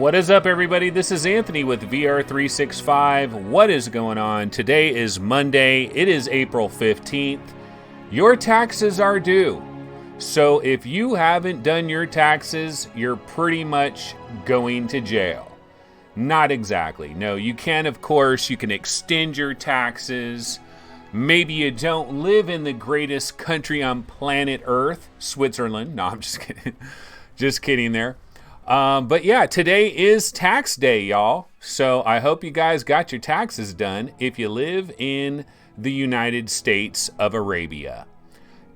What is up, everybody? This is Anthony with VR 365. What is going on? Today is Monday. It is April 15th. Your taxes are due. So if you haven't done your taxes, you're pretty much going to jail. Not exactly. No, you can, of course, you can extend your taxes. Maybe you don't live in the greatest country on planet Earth, Switzerland. No, I'm just kidding. Just kidding there. But yeah, today is tax day, y'all. So I hope you guys got your taxes done if you live in the United States of Arabia.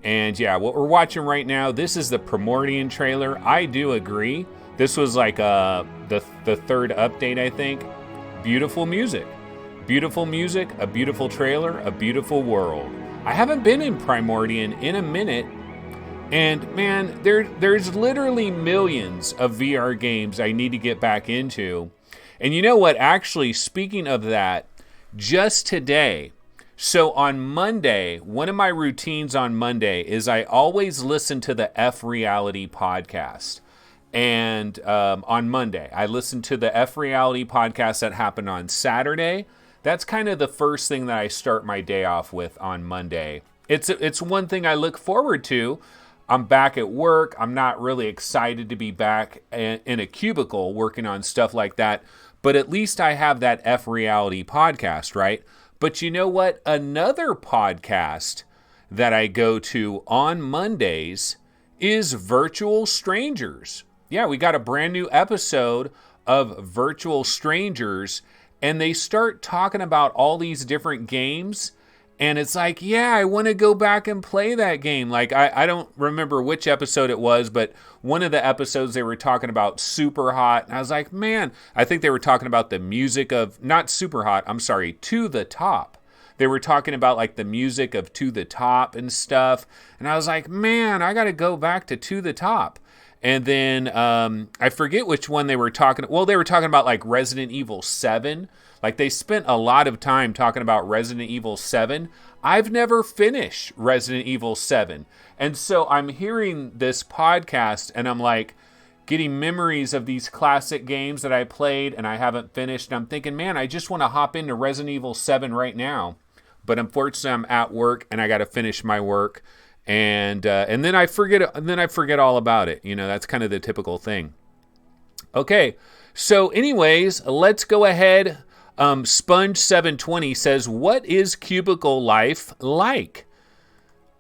And yeah, what we're watching right now, this is the Primordian trailer. I do agree. This was like the third update, I think. Beautiful music. Beautiful music, a beautiful trailer, a beautiful world. I haven't been in Primordian in a minute. And man, there's literally millions of VR games I need to get back into. And you know what? Actually, speaking of that, just today, so on Monday, one of my routines on Monday is I always listen to the F Reality podcast. And on Monday, I listen to the F Reality podcast that happened on Saturday. That's kind of the first thing that I start my day off with on Monday. It's one thing I look forward to. I'm back at work. I'm not really excited to be back in a cubicle working on stuff like that. But at least I have that F Reality podcast, right? But you know what? Another podcast that I go to on Mondays is Virtual Strangers. Yeah, we got a brand new episode of Virtual Strangers, and they start talking about all these different games. And it's like, yeah, I want to go back and play that game. Like, I don't remember which episode it was, but one of the episodes they were talking about Super Hot. And I was like, man, I think they were talking about the music of, not Super Hot, I'm sorry, To the Top. They were talking about like the music of To the Top and stuff. And I was like, man, I got to go back to the Top. And then I forget which one they were talking. Well, they were talking about like Resident Evil 7. Like they spent a lot of time talking about Resident Evil 7. I've never finished Resident Evil 7. And so I'm hearing this podcast and I'm like getting memories of these classic games that I played and I haven't finished. And I'm thinking, man, I just want to hop into Resident Evil 7 right now. But unfortunately, I'm at work and I got to finish my work. And then I forget all about it. You know, that's kind of the typical thing. Okay, so anyways, let's go ahead. Sponge720 says, what is cubicle life like?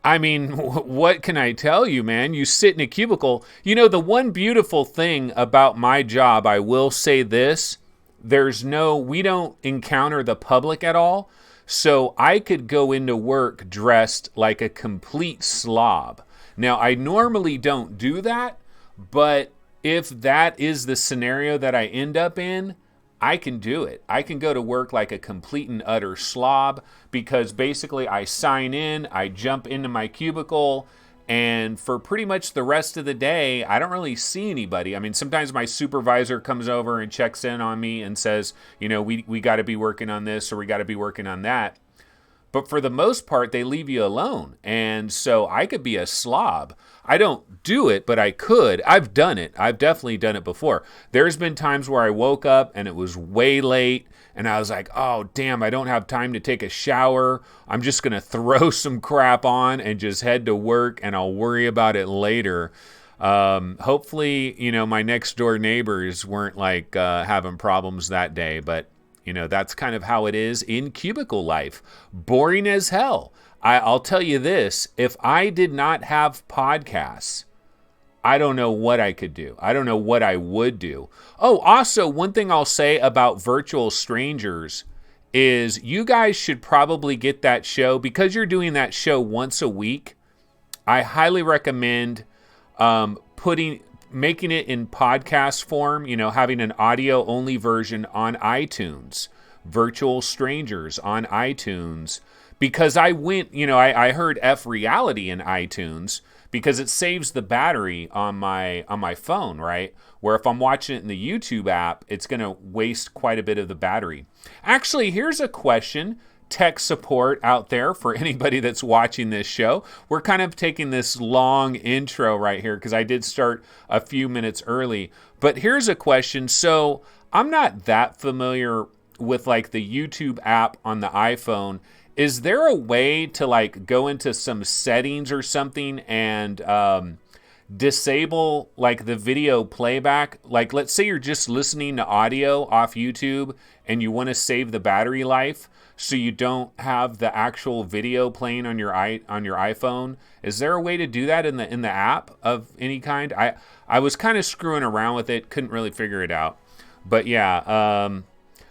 I mean, what can I tell you, man? You sit in a cubicle. You know, the one beautiful thing about my job, I will say this, we don't encounter the public at all. So I could go into work dressed like a complete slob. Now, I normally don't do that, but if that is the scenario that I end up in, I can do it. I can go to work like a complete and utter slob because basically I sign in, I jump into my cubicle, and for pretty much the rest of the day, I don't really see anybody. I mean, sometimes my supervisor comes over and checks in on me and says, you know, we got to be working on this or we got to be working on that. But for the most part, they leave you alone. And so I could be a slob. I don't do it, but I could. I've done it. I've definitely done it before. There's been times where I woke up and it was way late and I was like, oh, damn, I don't have time to take a shower. I'm just going to throw some crap on and just head to work and I'll worry about it later. Hopefully, you know, my next door neighbors weren't like having problems that day, but you know, that's kind of how it is in cubicle life. Boring as hell. I'll tell you this, if I did not have podcasts, I don't know what I could do. I don't know what I would do. Oh, also, one thing I'll say about Virtual Strangers is you guys should probably get that show. Because you're doing that show once a week, I highly recommend making it in podcast form, you know, having an audio only version on iTunes, Virtual Strangers on iTunes, because I went, you know, I heard F Reality in iTunes because it saves the battery on my phone, right? Where if I'm watching it in the YouTube app, it's going to waste quite a bit of the battery. Actually, here's a question. tech support out there for anybody that's watching this show. We're kind of taking this long intro right here because I did start a few minutes early. But here's a question. So I'm not that familiar with like the YouTube app on the iPhone. Is there a way to like go into some settings or something and disable like the video playback? Like, let's say you're just listening to audio off YouTube and you want to save the battery life so you don't have the actual video playing on your iPhone. Is there a way to do that in the app of any kind? I was kind of screwing around with it, couldn't really figure it out. But yeah,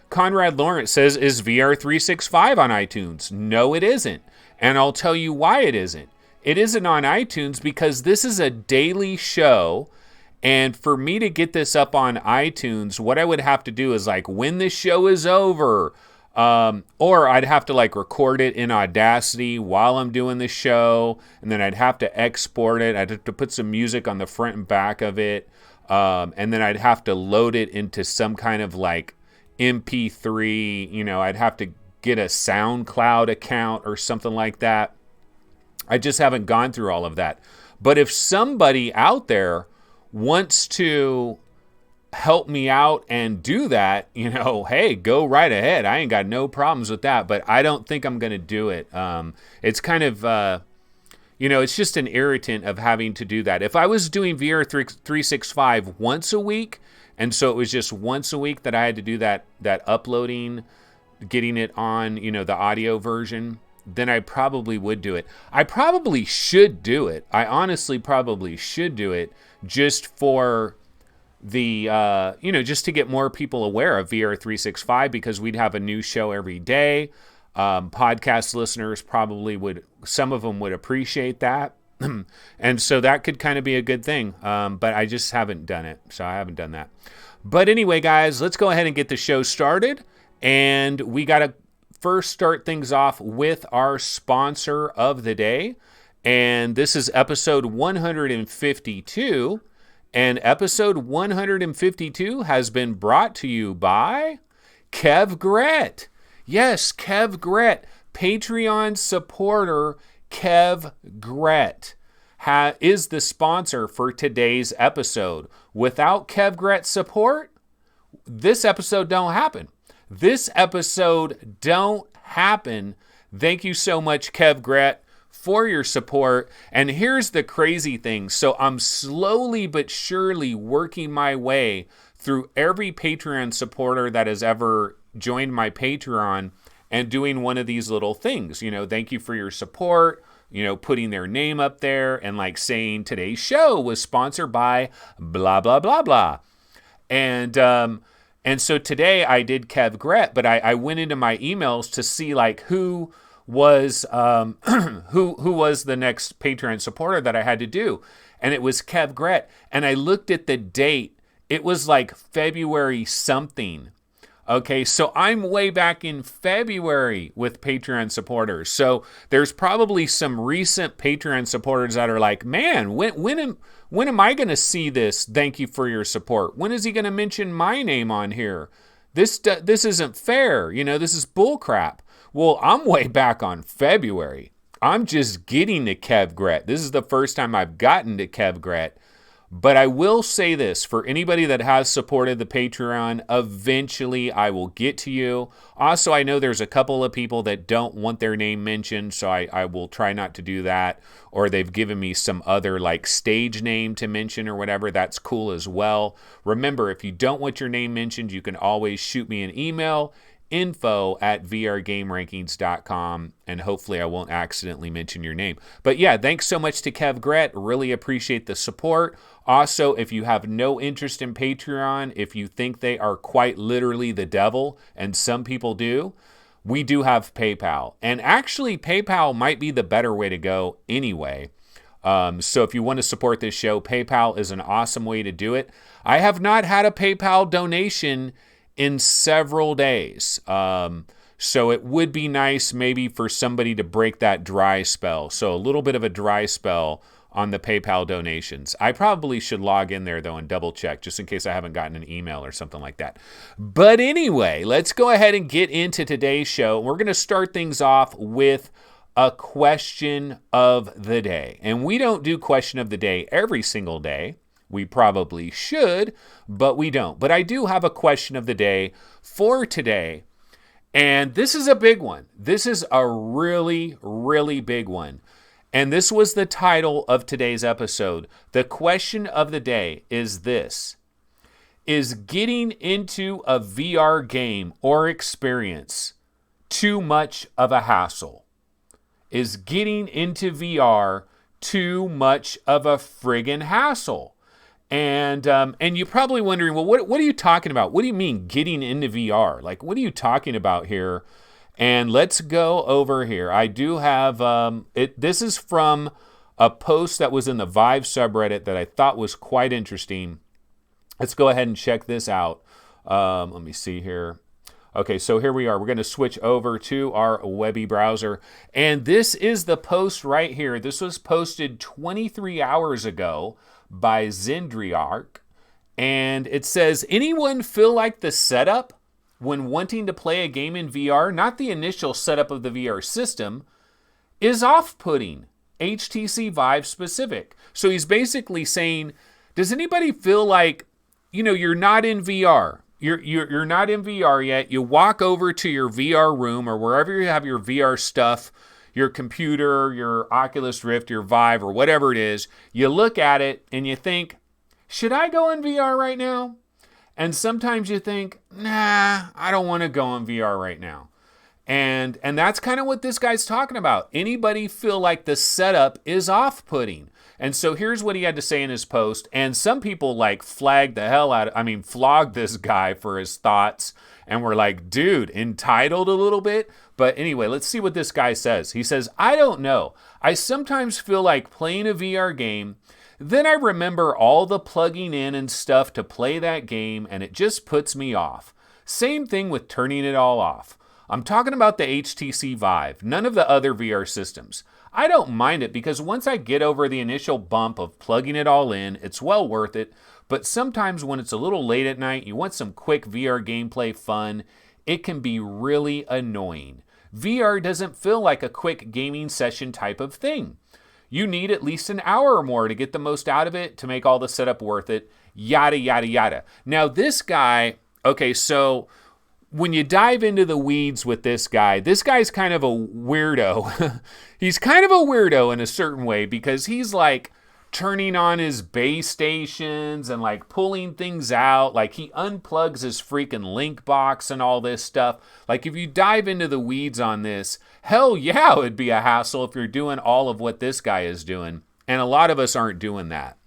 Conrad Lawrence says, is VR 365 on iTunes? No, it isn't. And I'll tell you why it isn't. It isn't on iTunes because this is a daily show. And for me to get this up on iTunes, what I would have to do is like when this show is over, or I'd have to like record it in Audacity while I'm doing the show. And then I'd have to export it. I'd have to put some music on the front and back of it. And then I'd have to load it into some kind of like MP3, you know, I'd have to get a SoundCloud account or something like that. I just haven't gone through all of that. But if somebody out there wants to help me out and do that, you know, hey, go right ahead. I ain't got no problems with that, but I don't think I'm going to do it. It's kind of, you know, it's just an irritant of having to do that. If I was doing VR 365 once a week, and so it was just once a week that I had to do that uploading, getting it on, you know, the audio version, then I probably would do it. I probably should do it. I honestly probably should do it just for the, you know, just to get more people aware of VR 365 because we'd have a new show every day. Podcast listeners probably would, some of them would appreciate that. And so that could kind of be a good thing. But I just haven't done it. So I haven't done that. But anyway, guys, let's go ahead and get the show started. And we got to first start things off with our sponsor of the day. And this is episode 152. And episode 152 has been brought to you by Kev Gret. Yes, Kev Gret, Patreon supporter Kev Gret is the sponsor for today's episode. Without Kev Gret's support, this episode don't happen. This episode don't happen. Thank you so much, Kev Gret, for your support. And here's the crazy thing. So I'm slowly but surely working my way through every Patreon supporter that has ever joined my Patreon and doing one of these little things. You know, thank you for your support. You know, putting their name up there and like saying today's show was sponsored by blah, blah, blah, blah. And so today I did Kev Gret, but I went into my emails to see like who was who was the next Patreon supporter that I had to do. And it was Kev Gret. And I looked at the date. It was like February something. Okay, so I'm way back in February with Patreon supporters. So there's probably some recent Patreon supporters that are like, man, when am I going to see this? Thank you for your support. When is he going to mention my name on here? This isn't fair. You know, this is bullcrap. Well, I'm way back on February. I'm just getting to Kev Gret. This is the first time I've gotten to Kev Gret. But I will say this, for anybody that has supported the Patreon, eventually I will get to you. Also, I know there's a couple of people that don't want their name mentioned, so I will try not to do that. Or they've given me some other like stage name to mention or whatever. That's cool as well. Remember, if you don't want your name mentioned, you can always shoot me an email, info@vrgamerankings.com, and hopefully I won't accidentally mention your name. But yeah, thanks so much to Kev Gret. Really appreciate the support. Also, if you have no interest in Patreon, if you think they are quite literally the devil, and some people do, we do have PayPal. And actually, PayPal might be the better way to go anyway. So if you want to support this show, PayPal is an awesome way to do it. I have not had a PayPal donation in several days. So it would be nice maybe for somebody to break that dry spell. So a little bit of a dry spell on the PayPal donations. I probably should log in there, though, and double check just in case I haven't gotten an email or something like that. But anyway, let's go ahead and get into today's show. We're going to start things off with a question of the day. And we don't do question of the day every single day. We probably should, but we don't. But I do have a question of the day for today. And this is a big one. This is a really, really big one. And this was the title of today's episode. The question of the day is this: is getting into a VR game or experience too much of a hassle? Is getting into VR too much of a friggin' hassle? And you're probably wondering, well, what are you talking about? What do you mean getting into VR? Like, what are you talking about here? And let's go over here. I do have, this is from a post that was in the Vive subreddit that I thought was quite interesting. Let's go ahead and check this out. Let me see here. Okay, so here we are. We're going to switch over to our Webby browser. And this is the post right here. This was posted 23 hours ago by Zendriark. And it says, anyone feel like the setup when wanting to play a game in VR, not the initial setup of the VR system, is off-putting, HTC Vive specific? So he's basically saying, does anybody feel like, you're not in VR? You're not in VR yet. You walk over to your VR room or wherever you have your VR stuff, your computer, your Oculus Rift, your Vive, or whatever it is. You look at it and you think, should I go in VR right now? And sometimes you think, nah, I don't want to go in VR right now. And that's kind of what this guy's talking about. Anybody feel like the setup is off-putting? And so here's what he had to say in his post. And some people flogged this guy for his thoughts and were like, dude, entitled a little bit. But anyway, let's see what this guy says. He says, I don't know. I sometimes feel like playing a VR game. Then I remember all the plugging in and stuff to play that game, and it just puts me off. Same thing with turning it all off. I'm talking about the HTC Vive, none of the other VR systems. I don't mind it because once I get over the initial bump of plugging it all in, it's well worth it. But sometimes when it's a little late at night, you want some quick VR gameplay fun, it can be really annoying. VR doesn't feel like a quick gaming session type of thing. You need at least an hour or more to get the most out of it to make all the setup worth it, yada, yada, yada. Now, this guy, okay, so when you dive into the weeds with this guy's kind of a weirdo. He's kind of a weirdo in a certain way because he's turning on his base stations and pulling things out. He unplugs his freaking link box and all this stuff. If you dive into the weeds on this, hell yeah, it would be a hassle if you're doing all of what this guy is doing. And a lot of us aren't doing that.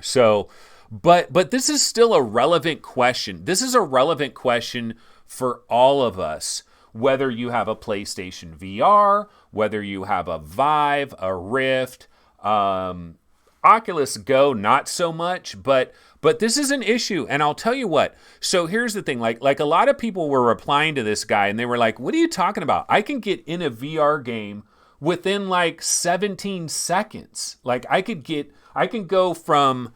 So, but this is still a relevant question. This is a relevant question for all of us, whether you have a PlayStation VR, whether you have a Vive, a Rift, Oculus Go, not so much, but this is an issue, and I'll tell you what. So here's the thing, like a lot of people were replying to this guy, and they were like, what are you talking about? I can get in a VR game within 17 seconds. I can go from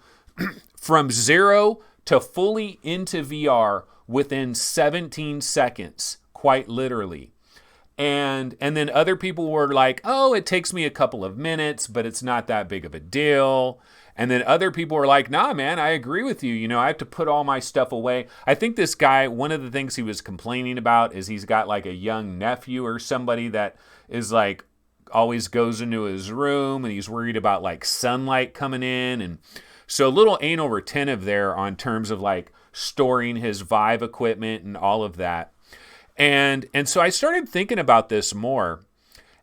zero to fully into VR within 17 seconds, quite literally. And then other people were like, oh, it takes me a couple of minutes, but it's not that big of a deal. And then other people were like, nah, man, I agree with you. I have to put all my stuff away. I think this guy, one of the things he was complaining about is he's got a young nephew or somebody that is always goes into his room and he's worried about sunlight coming in. And so a little anal retentive there on terms of storing his Vive equipment and all of that. And so I started thinking about this more.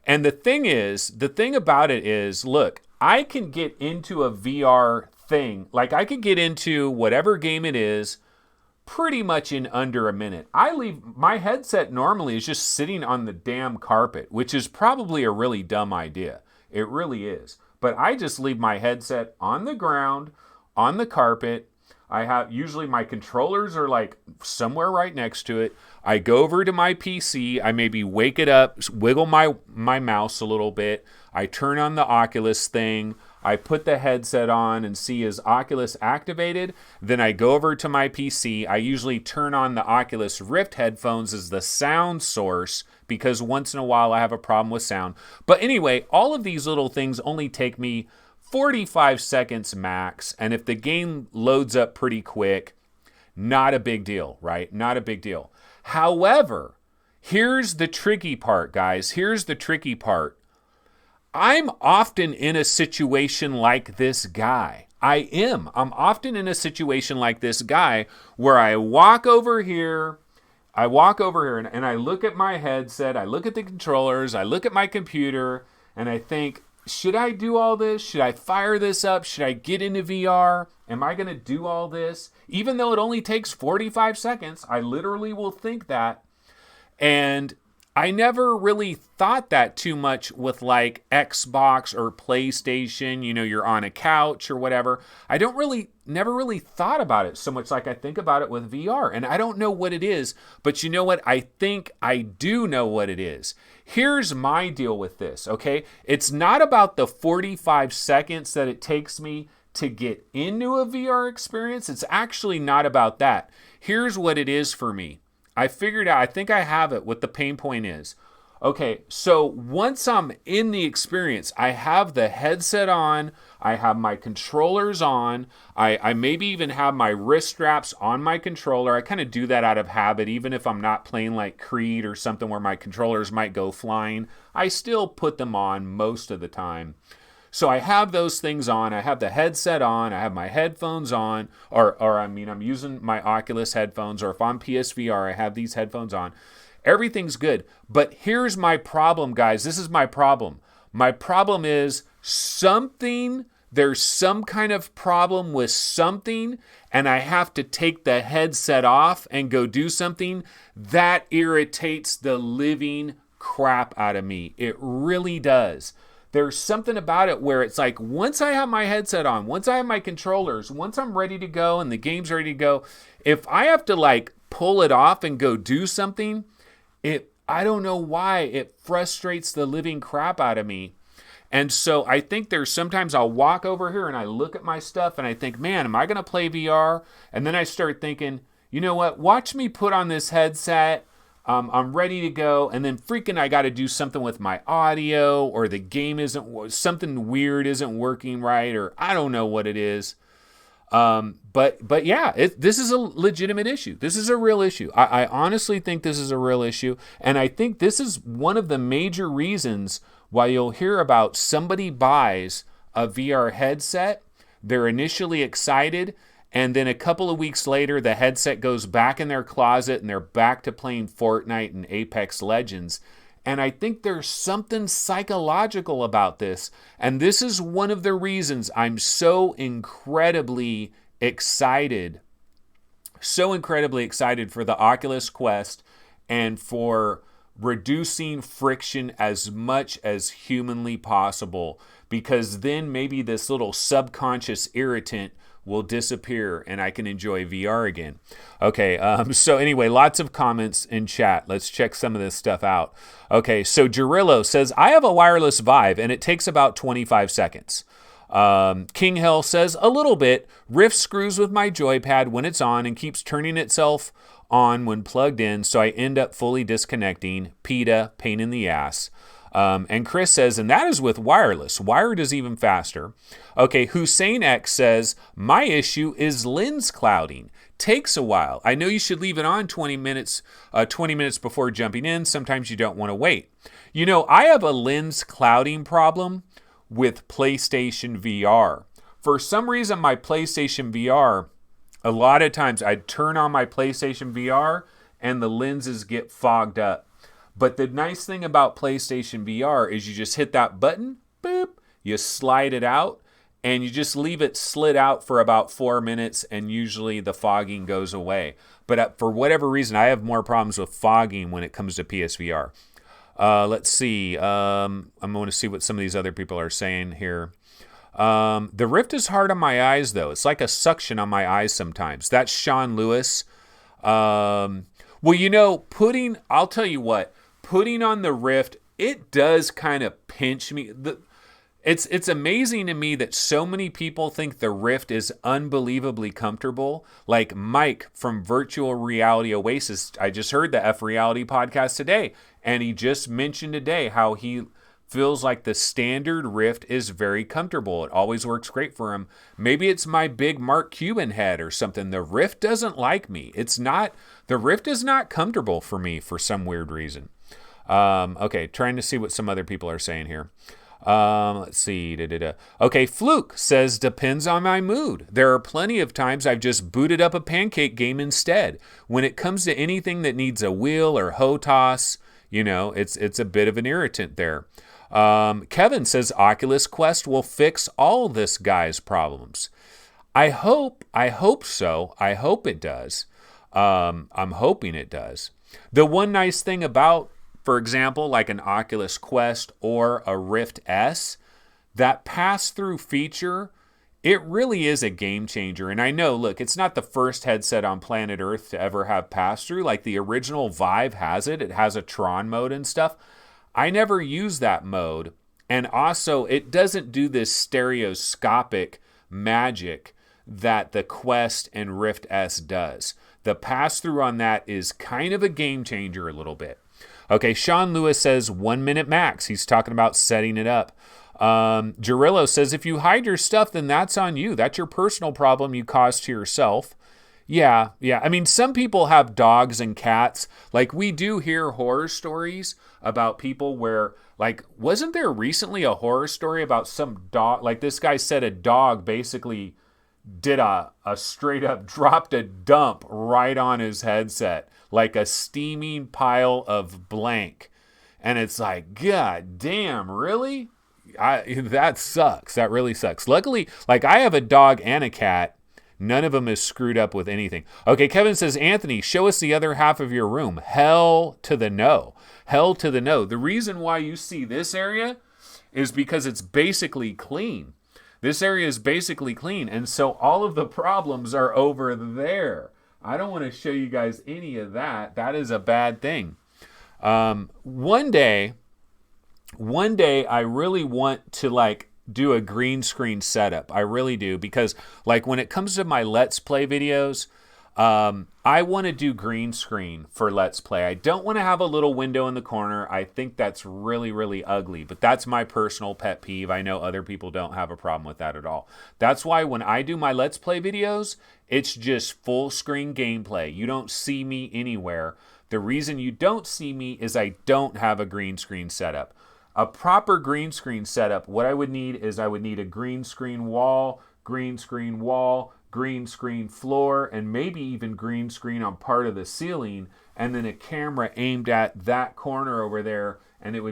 And the thing about it is, look, I can get into a VR thing. I could get into whatever game it is pretty much in under a minute. My headset normally is just sitting on the damn carpet, which is probably a really dumb idea. It really is. But I just leave my headset on the ground, on the carpet. I have usually my controllers are somewhere right next to it. I go over to my PC. I maybe wake it up, wiggle my mouse a little bit. I turn on the Oculus thing. I put the headset on and see is Oculus activated. Then I go over to my PC. I usually turn on the Oculus Rift headphones as the sound source because once in a while I have a problem with sound. But anyway, all of these little things only take me 45 seconds max. And if the game loads up pretty quick, not a big deal, right? Not a big deal. However, here's the tricky part, guys. Here's the tricky part. I'm often in a situation like this guy. I'm often in a situation like this guy where I walk over here and I look at my headset, I look at the controllers, I look at my computer, and I think, should I do all this? Should I fire this up? Should I get into VR? Am I going to do all this? Even though it only takes 45 seconds, I literally will think that. And I never really thought that too much with like Xbox or PlayStation, you're on a couch or whatever. I never really thought about it so much like I think about it with VR. And I don't know what it is, but you know what? I think I do know what it is. Here's my deal with this, okay? It's not about the 45 seconds that it takes me to get into a VR experience. It's actually not about that. Here's what it is for me. I figured out, I think I have it, what the pain point is. Okay, so once I'm in the experience, I have the headset on, I have my controllers on, I maybe even have my wrist straps on my controller. I kind of do that out of habit, even if I'm not playing like Creed or something where my controllers might go flying. I still put them on most of the time. So I have those things on, I have the headset on, I have my headphones on, I'm using my Oculus headphones, or if I'm PSVR, I have these headphones on. Everything's good. But here's my problem, guys. This is my problem. My problem is there's some kind of problem with something, and I have to take the headset off and go do something. That irritates the living crap out of me. It really does. There's something about it where it's like, once I have my headset on, once I have my controllers, once I'm ready to go and the game's ready to go, if I have to like pull it off and go do something, I don't know why, it frustrates the living crap out of me. And so I think there's sometimes I'll walk over here and I look at my stuff and I think, man, am I going to play VR? And then I start thinking, you know what? Watch me put on this headset. I'm ready to go. And then freaking I got to do something with my audio, or the game something weird isn't working right, or I don't know what it is. But yeah, this is a legitimate issue. This is a real issue. I honestly think this is a real issue. And I think this is one of the major reasons why you'll hear about somebody buys a VR headset. They're initially excited, and then a couple of weeks later, the headset goes back in their closet and they're back to playing Fortnite and Apex Legends. And I think there's something psychological about this. And this is one of the reasons I'm so incredibly excited for the Oculus Quest and for reducing friction as much as humanly possible. Because then maybe this little subconscious irritant will disappear and I can enjoy VR again. Okay, so anyway, lots of comments in chat. Let's check some of this stuff out. Okay, so Gerillo says, I have a wireless Vive and it takes about 25 seconds. King Hill says, a little bit. Rift screws with my joypad when it's on and keeps turning itself on when plugged in, so I end up fully disconnecting. PETA, pain in the ass. And Chris says, and that is with wireless. Wired is even faster. Okay, Hussein X says, my issue is lens clouding. Takes a while. I know you should leave it on 20 minutes before jumping in. Sometimes you don't want to wait. I have a lens clouding problem with PlayStation VR. For some reason, my PlayStation VR, a lot of times I'd turn on my PlayStation VR and the lenses get fogged up. But the nice thing about PlayStation VR is you just hit that button, boop, you slide it out, and you just leave it slid out for about 4 minutes, and usually the fogging goes away. But for whatever reason, I have more problems with fogging when it comes to PSVR. Let's see. I'm going to see what some of these other people are saying here. The Rift is hard on my eyes, though. It's like a suction on my eyes sometimes. That's Sean Lewis. Well, I'll tell you what. Putting on the Rift, it does kind of pinch me. It's amazing to me that so many people think the Rift is unbelievably comfortable. Like Mike from Virtual Reality Oasis, I just heard the F Reality podcast today, and he just mentioned today how he feels like the standard Rift is very comfortable. It always works great for him. Maybe it's my big Mark Cuban head or something. The Rift doesn't like me. The Rift is not comfortable for me for some weird reason. Okay, trying to see what some other people are saying here. Let's see. Okay, Fluke says, depends on my mood. There are plenty of times I've just booted up a pancake game instead. When it comes to anything that needs a wheel or hoe toss, it's a bit of an irritant there. Kevin says Oculus Quest will fix all this guy's problems. I hope so. I hope it does. I'm hoping it does. The one nice thing about, for example, like an Oculus Quest or a Rift S, that pass-through feature, it really is a game changer. And I know, look, it's not the first headset on planet Earth to ever have pass-through. Like the original Vive has it. It has a Tron mode and stuff. I never use that mode. And also, it doesn't do this stereoscopic magic that the Quest and Rift S does. The pass-through on that is kind of a game changer a little bit. Okay, Sean Lewis says 1 minute max. He's talking about setting it up. Jarillo says, if you hide your stuff, then that's on you. That's your personal problem you caused to yourself. Yeah. I mean, some people have dogs and cats. Like, we do hear horror stories about people where, like, wasn't there recently a horror story about some dog? Like, this guy said a dog basically did a straight up dropped a dump right on his headset, like a steaming pile of blank. And it's like, God damn, really? That sucks. That really sucks. Luckily, like, I have a dog and a cat. None of them is screwed up with anything. Okay, Kevin says, Anthony, show us the other half of your room. Hell to the no. Hell to the no. The reason why you see this area is because it's basically clean. This area is basically clean. And so all of the problems are over there. I don't want to show you guys any of that. That is a bad thing. One day, I really want to, like, do a green screen setup. I really do, because, like, when it comes to my Let's Play videos, I want to do green screen for Let's Play. I don't want to have a little window in the corner. I think that's really, really ugly, but that's my personal pet peeve. I know other people don't have a problem with that at all. That's why when I do my Let's Play videos, it's just full screen gameplay. You don't see me anywhere. The reason you don't see me is I don't have a green screen setup. A proper green screen setup, what I would need is I would need a green screen wall, green screen floor, and maybe even green screen on part of the ceiling, and then a camera aimed at that corner over there, and that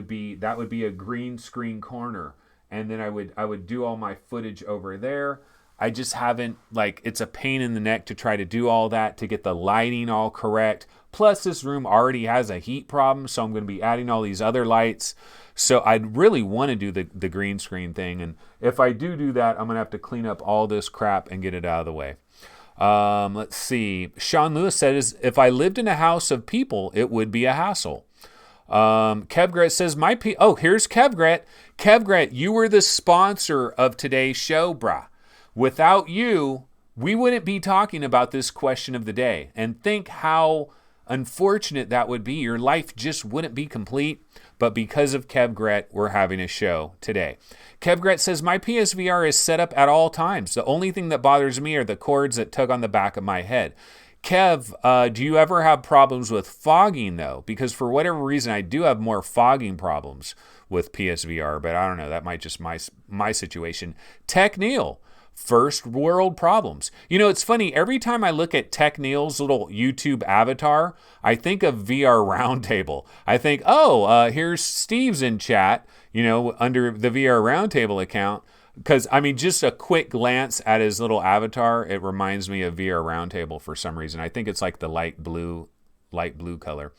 would be a green screen corner. And then I would do all my footage over there. I just haven't, like, it's a pain in the neck to try to do all that, to get the lighting all correct. Plus, this room already has a heat problem, so I'm going to be adding all these other lights. So I'd really want to do the green screen thing. And if I do that, I'm going to have to clean up all this crap and get it out of the way. Let's see. Sean Lewis says, if I lived in a house of people, it would be a hassle. Kevgret says, here's Kevgret. Kevgret, you were the sponsor of today's show, brah. Without you, we wouldn't be talking about this question of the day. And think how unfortunate that would be. Your life just wouldn't be complete. But because of Kevgret, we're having a show today. Kevgret says, my PSVR is set up at all times. The only thing that bothers me are the cords that tug on the back of my head. Kev, do you ever have problems with fogging, though? Because for whatever reason, I do have more fogging problems with PSVR, but I don't know. That might just my situation. Tech Neil. First world problems. You know, it's funny. Every time I look at Tech Neil's little YouTube avatar, I think of VR Roundtable. I think, here's Steve's in chat, under the VR Roundtable account. Because, I mean, just a quick glance at his little avatar, it reminds me of VR Roundtable for some reason. I think it's like the light blue color.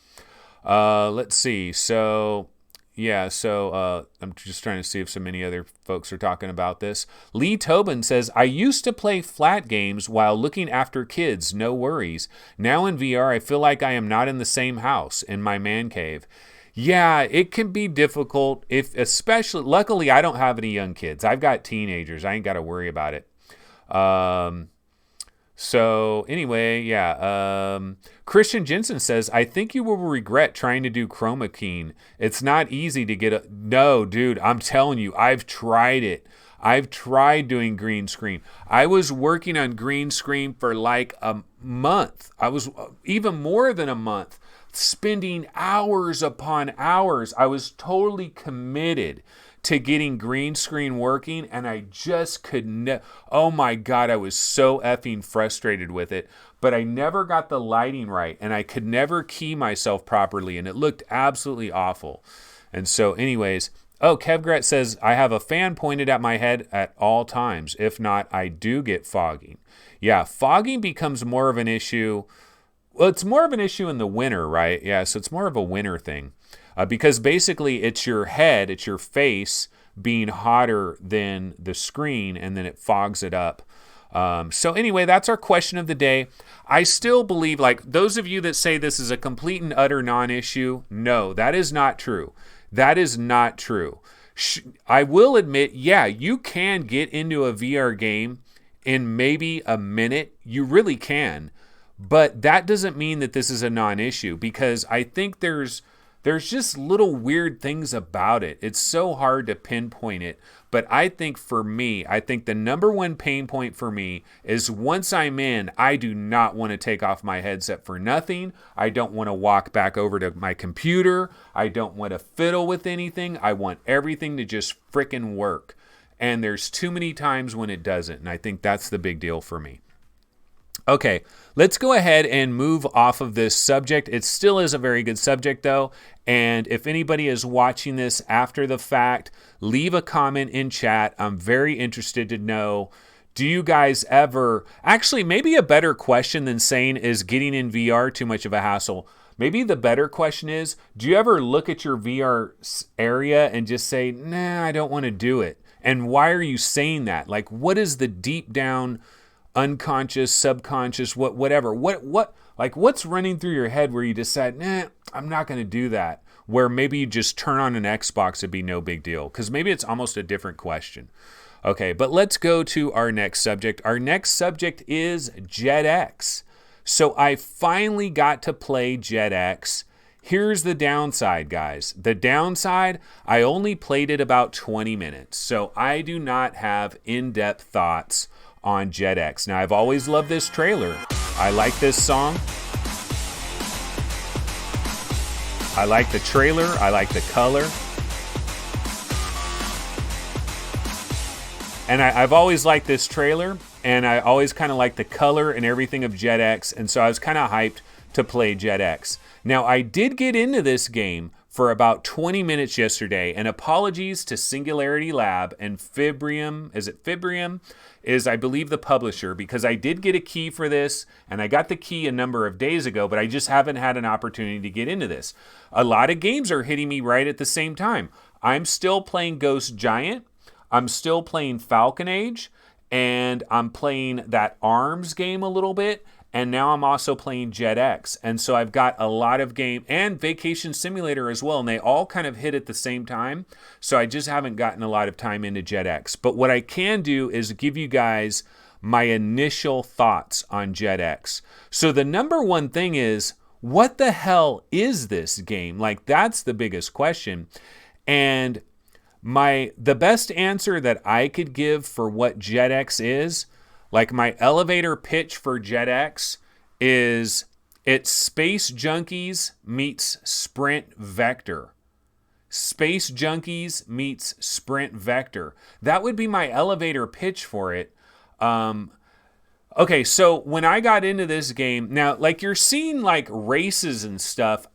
Let's see. So I'm just trying to see if so many other folks are talking about this. Lee Tobin says, I used to play flat games while looking after kids, no worries. Now in VR, I feel like I am not in the same house, in my man cave. Yeah, it can be difficult if, especially, luckily I don't have any young kids. I've got teenagers. I ain't got to worry about it. So anyway, yeah. Christian Jensen says, I think you will regret trying to do chroma keying. It's not easy to get no, dude, I'm telling you, I've tried it. I've tried doing green screen. I was working on green screen for like a month. I was even more than a month, spending hours upon hours. I was totally committed to getting green screen working, and I just could oh my God, I was so effing frustrated with it, but I never got the lighting right, and I could never key myself properly, and it looked absolutely awful. And so anyways, Kevgret says, I have a fan pointed at my head at all times. If not, I do get fogging. Yeah, fogging becomes more of an issue. Well, it's more of an issue in the winter, right? Yeah, so it's more of a winter thing. Because basically it's your head, it's your face being hotter than the screen, and then it fogs it up. So anyway, that's our question of the day. I still believe, like those of you that say this is a complete and utter non-issue, no, that is not true. That is not true. I will admit, yeah, you can get into a VR game in maybe a minute. You really can. But that doesn't mean that this is a non-issue, because I think there's just little weird things about it. It's so hard to pinpoint it. But I think for me, the number one pain point for me is once I'm in, I do not want to take off my headset for nothing. I don't want to walk back over to my computer. I don't want to fiddle with anything. I want everything to just frickin' work. And there's too many times when it doesn't. And I think that's the big deal for me. Okay, let's go ahead and move off of this subject. It still is a very good subject, though. And if anybody is watching this after the fact, leave a comment in chat. I'm very interested to know, do you guys ever... Actually, maybe a better question than saying, is getting in VR too much of a hassle? Maybe the better question is, do you ever look at your VR area and just say, nah, I don't want to do it? And why are you saying that? Like, what is the deep down... unconscious, subconscious, whatever. What's running through your head where you decide, nah, I'm not going to do that? Where maybe you just turn on an Xbox, it'd be no big deal. Because maybe it's almost a different question. Okay, but let's go to our next subject. Our next subject is JetX. So I finally got to play JetX. Here's the downside, guys. The downside, I only played it about 20 minutes. So I do not have in-depth thoughts on JetX. Now, I've always loved this trailer. I like this song. I like the trailer. I like the color. And I've always liked this trailer, and I always kind of like the color and everything of JetX, and so I was kind of hyped to play JetX. Now, I did get into this game for about 20 minutes yesterday, and apologies to Singularity Lab and Fibrium. Is it Fibrium? Is, I believe, the publisher, because I did get a key for this, and I got the key a number of days ago, but I just haven't had an opportunity to get into this. A lot of games are hitting me right at the same time. I'm still playing Ghost Giant, I'm still playing Falcon Age, and I'm playing that ARMS game a little bit, and now I'm also playing JetX. And so I've got a lot of game and Vacation Simulator as well, and they all kind of hit at the same time. So I just haven't gotten a lot of time into JetX. But what I can do is give you guys my initial thoughts on JetX. So the number one thing is, what the hell is this game? Like, that's the biggest question. And the best answer that I could give for what JetX is, like my elevator pitch for JetX is, it's Space Junkies meets Sprint Vector. Space Junkies meets Sprint Vector. That would be my elevator pitch for it. Okay, so when I got into this game, now, like, you're seeing like races and stuff.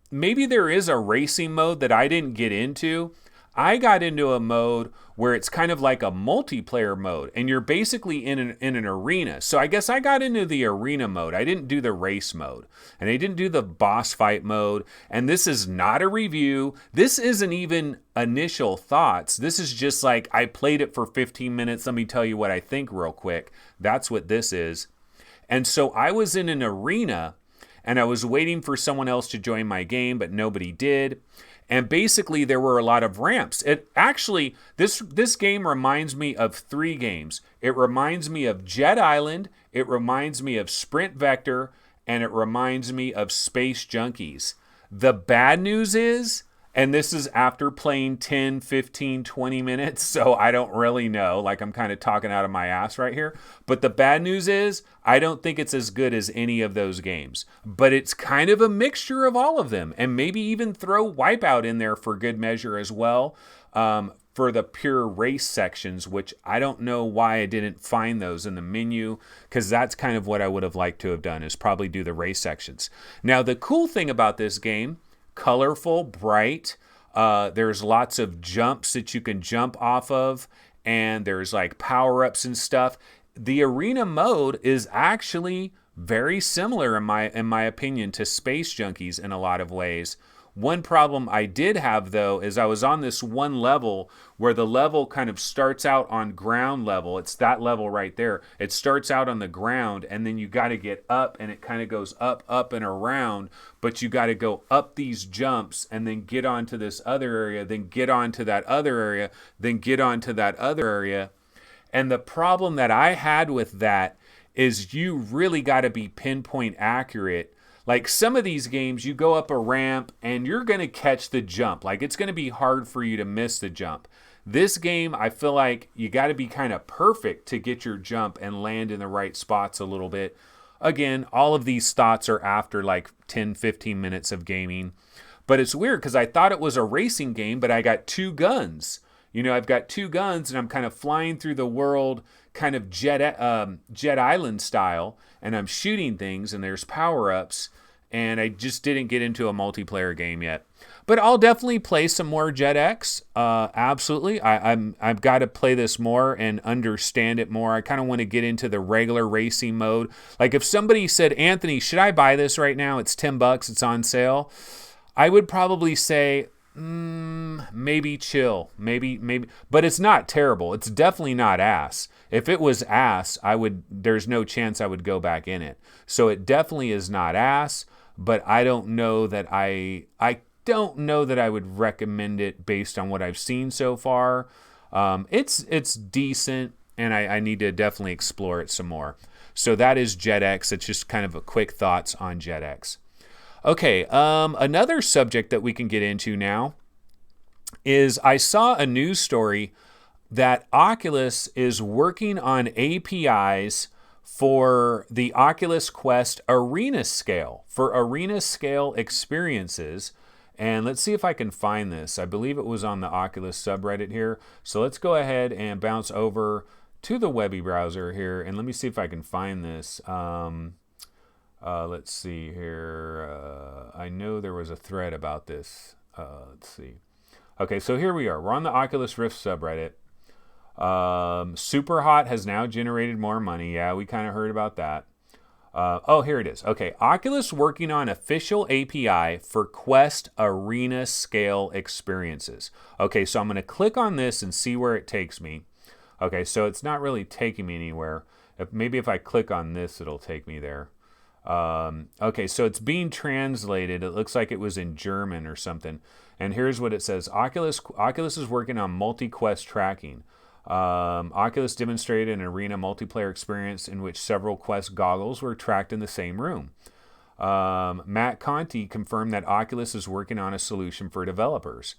Maybe there is a racing mode that I didn't get into. I got into a mode where it's kind of like a multiplayer mode, and you're basically in an arena. So I guess I got into the arena mode. I didn't do the race mode, and I didn't do the boss fight mode. And this is not a review. This isn't even initial thoughts. This is just like, I played it for 15 minutes. Let me tell you what I think real quick. That's what this is. And so I was in an arena, and I was waiting for someone else to join my game, but nobody did. And basically, there were a lot of ramps. It actually, this game reminds me of 3 games. It reminds me of Jet Island, it reminds me of Sprint Vector, and it reminds me of Space Junkies. The bad news is, and this is after playing 10, 15, 20 minutes, so I don't really know. Like, I'm kind of talking out of my ass right here. But the bad news is, I don't think it's as good as any of those games. But it's kind of a mixture of all of them. And maybe even throw Wipeout in there for good measure as well, for the pure race sections, which I don't know why I didn't find those in the menu, because that's kind of what I would have liked to have done, is probably do the race sections. Now, the cool thing about this game, colorful, bright. There's lots of jumps that you can jump off of, and there's like power-ups and stuff. The arena mode is actually very similar, in my opinion, to Space Junkies in a lot of ways. One problem I did have, though, is I was on this one level where the level kind of starts out on ground level. It's that level right there. It starts out on the ground, and then you got to get up, and it kind of goes up, up, and around. But you got to go up these jumps and then get onto this other area, then get onto that other area, then get onto that other area. And the problem that I had with that is you really got to be pinpoint accurate. Like, some of these games, you go up a ramp and you're going to catch the jump. Like, it's going to be hard for you to miss the jump. This game, I feel like you got to be kind of perfect to get your jump and land in the right spots a little bit. Again, all of these thoughts are after like 10, 15 minutes of gaming. But it's weird because I thought it was a racing game, but I got 2 guns. You know, I've got 2 guns and I'm kind of flying through the world, kind of Jet Island style, and I'm shooting things, and there's power-ups, and I just didn't get into a multiplayer game yet. But I'll definitely play some more Jet X. Absolutely. I've got to play this more and understand it more. I kind of want to get into the regular racing mode. Like, if somebody said, Anthony, should I buy this right now? It's $10. It's on sale. I would probably say, maybe chill. Maybe. But it's not terrible. It's definitely not ass. If it was ass, there's no chance I would go back in it. So it definitely is not ass, but I don't know that I don't know that I would recommend it based on what I've seen so far. It's decent, and I need to definitely explore it some more. So that is Jet X. It's just kind of a quick thoughts on Jet X. Okay, another subject that we can get into now is I saw a news story that Oculus is working on APIs for the Oculus Quest Arena Scale, for Arena Scale experiences. And let's see if I can find this. I believe it was on the Oculus subreddit here. So let's go ahead and bounce over to the Webby browser here, and let me see if I can find this. Let's see here. I know there was a thread about this. Let's see. Okay, so here we are. We're on the Oculus Rift subreddit. Superhot has now generated more money. Yeah, we kind of heard about that. Oh, here it is. Okay, Oculus working on official API for Quest Arena Scale experiences. Okay, so I'm going to click on this and see where it takes me. Okay, so it's not really taking me anywhere. Maybe if I click on this, it'll take me there. Okay, so it's being translated. It looks like it was in German or something. And here's what it says. Oculus is working on multi-quest tracking. Oculus demonstrated an arena multiplayer experience in which several Quest goggles were tracked in the same room. Matt Conti confirmed that Oculus is working on a solution for developers.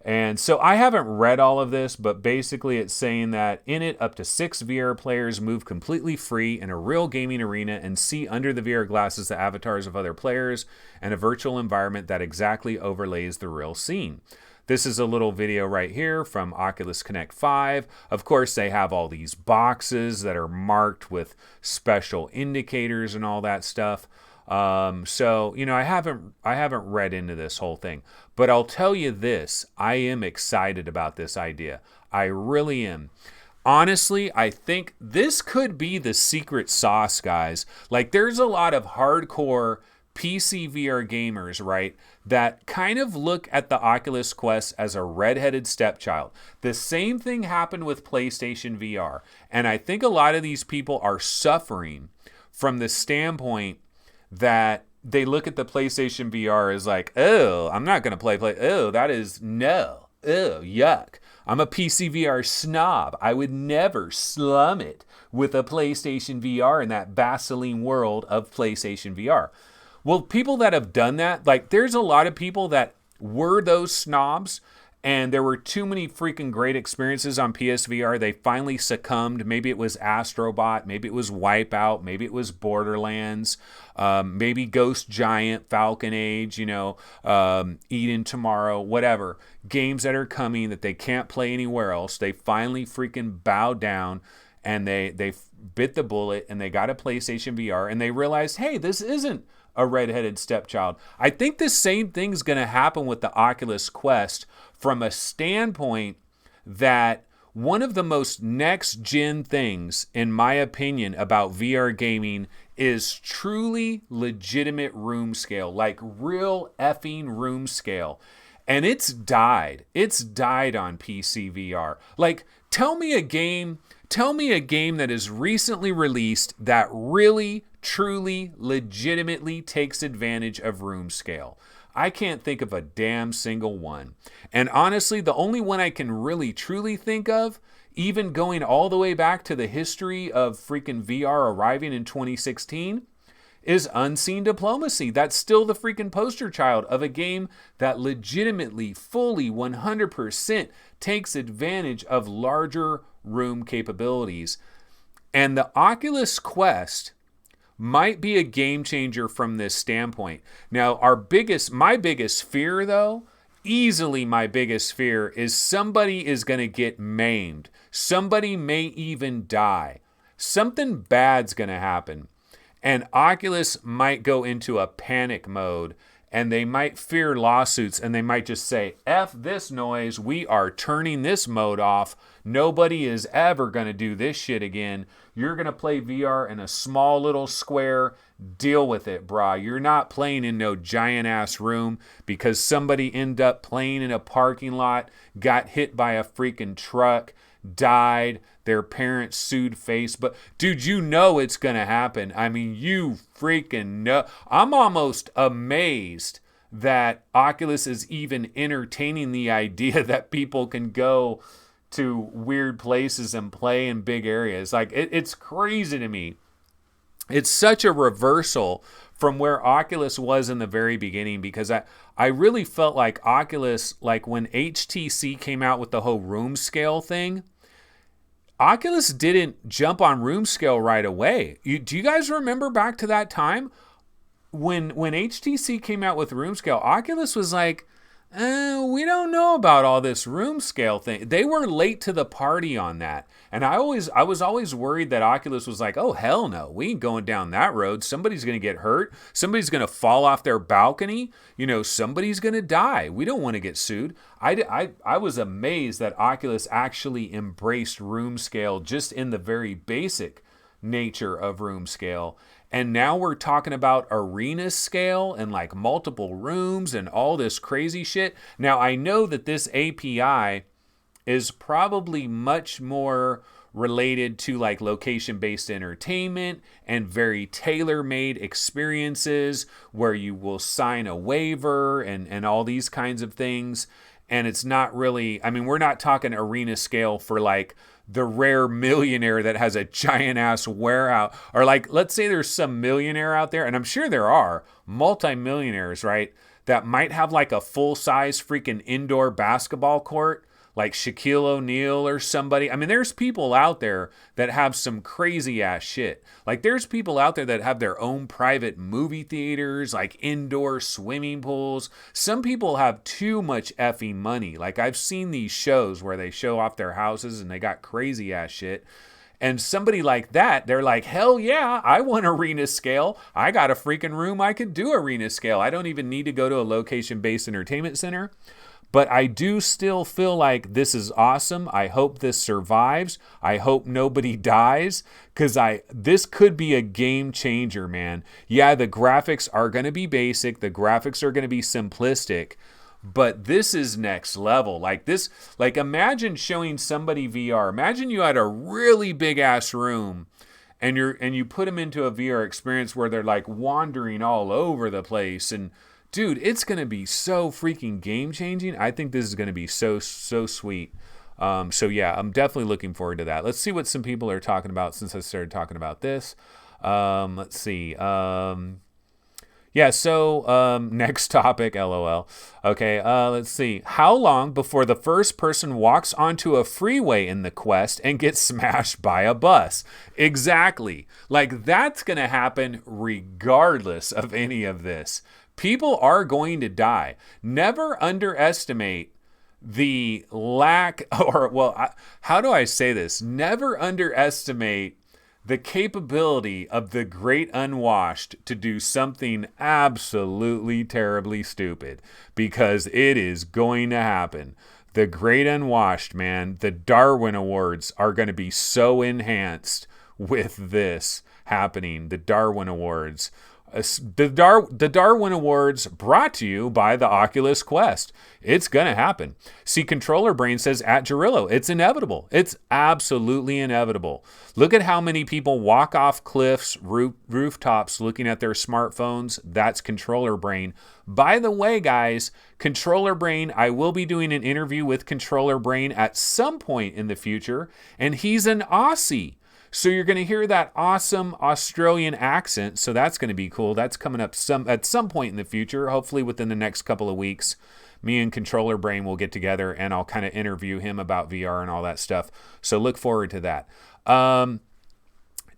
And so I haven't read all of this, but basically it's saying that in it, up to 6 VR players move completely free in a real gaming arena and see under the VR glasses the avatars of other players and a virtual environment that exactly overlays the real scene. This is a little video right here from Oculus Connect 5. Of course, they have all these boxes that are marked with special indicators and all that stuff. So, you know, I haven't read into this whole thing, but I'll tell you this, I am excited about this idea. I really am. Honestly, I think this could be the secret sauce, guys. Like, there's a lot of hardcore PC VR gamers, right, that kind of look at the Oculus Quest as a redheaded stepchild. The same thing happened with PlayStation VR. And I think a lot of these people are suffering from the standpoint that they look at the PlayStation VR as like, oh, I'm not going to play. Oh, that is no. Oh, yuck. I'm a PC VR snob. I would never slum it with a PlayStation VR in that Vaseline world of PlayStation VR. Well, people that have done that, like there's a lot of people that were those snobs, and there were too many freaking great experiences on PSVR. They finally succumbed. Maybe it was Astrobot. Maybe it was Wipeout. Maybe it was Borderlands. Maybe Ghost Giant, Falcon Age, Eden Tomorrow, whatever. Games that are coming that they can't play anywhere else. They finally freaking bowed down, and they bit the bullet, and they got a PlayStation VR, and they realized, hey, this isn't a redheaded stepchild. I think the same thing's going to happen with the Oculus Quest, from a standpoint that one of the most next gen things, in my opinion, about VR gaming is truly legitimate room scale, like real effing room scale. And it's died. It's died on PC VR. Like, tell me a game that is recently released that really, truly, legitimately takes advantage of room scale. I can't think of a damn single one. And honestly, the only one I can really, truly think of, even going all the way back to the history of freaking VR arriving in 2016, is Unseen Diplomacy. That's still the freaking poster child of a game that legitimately, fully, 100% takes advantage of larger room capabilities. And the Oculus Quest might be a game changer from this standpoint. Now, my biggest fear though, easily my biggest fear, is somebody is going to get maimed. Somebody may even die. Something bad's going to happen. And Oculus might go into a panic mode, and they might fear lawsuits, and they might just say, F this noise, we are turning this mode off. Nobody is ever going to do this shit again. You're going to play VR in a small little square. Deal with it, brah. You're not playing in no giant ass room because somebody ended up playing in a parking lot, got hit by a freaking truck, died, their parents sued Facebook. Dude, you know it's going to happen. I mean, you freaking know. I'm almost amazed that Oculus is even entertaining the idea that people can go to weird places and play in big areas. Like, it's crazy to me. It's such a reversal from where Oculus was in the very beginning, because I really felt like Oculus, like when HTC came out with the whole room scale thing, Oculus didn't jump on room scale right away. Do you guys remember back to that time? When HTC came out with room scale, Oculus was like, we don't know about all this room scale thing. They were late to the party on that. And I was always worried that Oculus was like, oh, hell no, we ain't going down that road. Somebody's going to get hurt. Somebody's going to fall off their balcony. Somebody's going to die. We don't want to get sued. I was amazed that Oculus actually embraced room scale just in the very basic nature of room scale. And now we're talking about arena scale and like multiple rooms and all this crazy shit. Now, I know that this API is probably much more related to like location-based entertainment and very tailor-made experiences where you will sign a waiver and all these kinds of things. And it's not really, I mean, we're not talking arena scale for like the rare millionaire that has a giant ass warehouse, or like, let's say there's some millionaire out there, and I'm sure there are multi-millionaires, right, that might have like a full-size freaking indoor basketball court, like Shaquille O'Neal or somebody. I mean, there's people out there that have some crazy ass shit. Like, there's people out there that have their own private movie theaters, like indoor swimming pools. Some people have too much effing money. Like, I've seen these shows where they show off their houses and they got crazy ass shit. And somebody like that, they're like, hell yeah, I want arena scale. I got a freaking room. I could do arena scale. I don't even need to go to a location-based entertainment center. But I do still feel like this is awesome. I hope this survives. I hope nobody dies, because this could be a game changer, man. Yeah, the graphics are going to be basic. The graphics are going to be simplistic. But this is next level. Like this, like imagine showing somebody VR. Imagine you had a really big ass room and you put them into a VR experience where they're like wandering all over the place, and dude, it's going to be so freaking game changing. I think this is going to be so sweet. So yeah, I'm definitely looking forward to that. Let's see what some people are talking about since I started talking about this. Let's see. Yeah, so next topic, LOL. Okay, let's see. How long before the first person walks onto a freeway in the Quest and gets smashed by a bus? Exactly. Like, that's going to happen regardless of any of this. People are going to die. Never underestimate the lack, or, well, how do I say this? Never underestimate the capability of the great unwashed to do something absolutely terribly stupid, because it is going to happen. The great unwashed, man, the Darwin Awards are going to be so enhanced with this happening. The Darwin Awards. The Darwin Awards brought to you by the Oculus Quest. It's going to happen. See, Controller Brain says at Gerillo, it's inevitable. It's absolutely inevitable. Look at how many people walk off cliffs, rooftops looking at their smartphones. That's Controller Brain. By the way, guys, Controller Brain, I will be doing an interview with Controller Brain at some point in the future, and he's an Aussie. So you're going to hear that awesome Australian accent. So that's going to be cool. That's coming up at some point in the future, hopefully within the next couple of weeks. Me and Controller Brain will get together and I'll kind of interview him about VR and all that stuff. So look forward to that.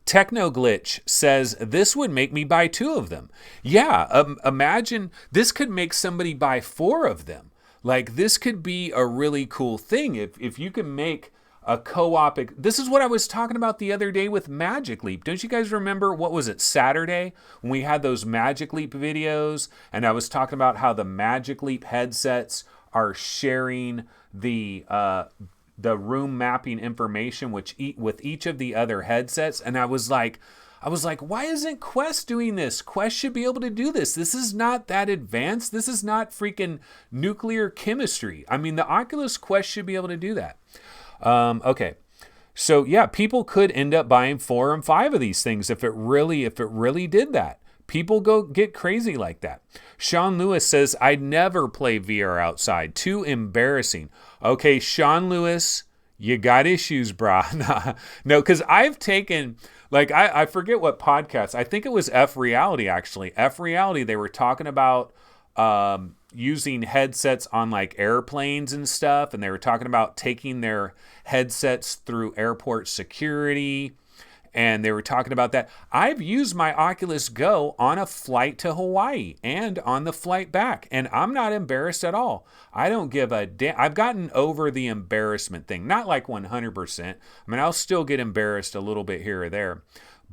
Techno Glitch says, this would make me buy 2 of them. Yeah, imagine this could make somebody buy 4 of them. Like, this could be a really cool thing if you can make a co-op. This is what I was talking about the other day with Magic Leap. Don't you guys remember, what was it, Saturday, when we had those Magic Leap videos, and I was talking about how the Magic Leap headsets are sharing the room mapping information with each of the other headsets, and I was like, why isn't Quest doing this? Quest should be able to do this. This is not that advanced. This is not freaking nuclear chemistry. I mean, the Oculus Quest should be able to do that. Okay. So yeah, people could end up buying 4 and 5 of these things if it really did that. People go get crazy like that. Sean Lewis says, I'd never play VR outside. Too embarrassing. Okay, Sean Lewis, you got issues, brah. No, because I've taken, like, I forget what podcast. I think it was F Reality, actually. F Reality, they were talking about using headsets on like airplanes and stuff, and they were talking about taking their headsets through airport security, and they were talking about that. I've used my Oculus Go on a flight to Hawaii and on the flight back, and I'm not embarrassed at all. I don't give a damn. I've gotten over the embarrassment thing, not like 100%. I mean, I'll still get embarrassed a little bit here or there,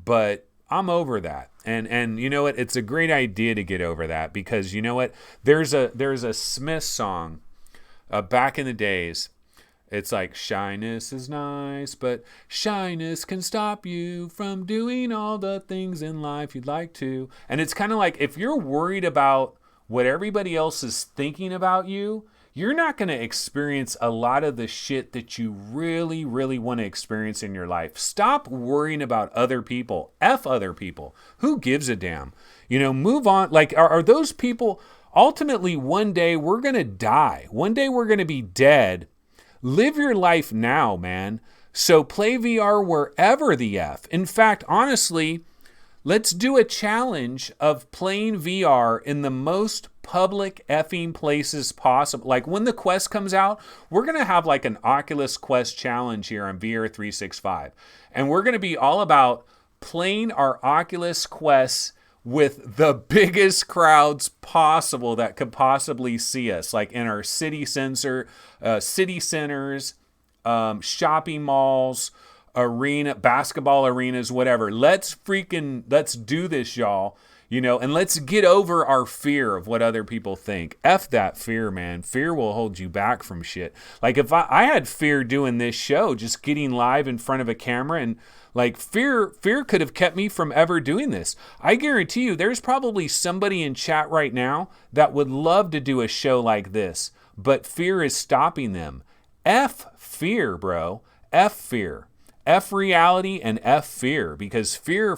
but I'm over that. And you know what? It's a great idea to get over that, because you know what? There's a Smith song back in the days. It's like, shyness is nice, but shyness can stop you from doing all the things in life you'd like to. And it's kind of like, if you're worried about what everybody else is thinking about you, you're not going to experience a lot of the shit that you really, really want to experience in your life. Stop worrying about other people. F other people. Who gives a damn? You know, move on. Like, are those people, ultimately, one day we're going to die. One day we're going to be dead. Live your life now, man. So play VR wherever the F. In fact, honestly, let's do a challenge of playing VR in the most public effing places possible. Like when the Quest comes out, we're going to have like an Oculus Quest challenge here on VR 365. And we're going to be all about playing our Oculus Quests with the biggest crowds possible that could possibly see us. Like in our city centers, shopping malls, basketball arenas, whatever. Let's do this, y'all. You know, and let's get over our fear of what other people think. F that fear, man. Fear will hold you back from shit. Like if I had fear doing this show, just getting live in front of a camera, and like fear could have kept me from ever doing this. I guarantee you there's probably somebody in chat right now that would love to do a show like this, but fear is stopping them. F fear, bro. F fear. F reality and F fear, because fear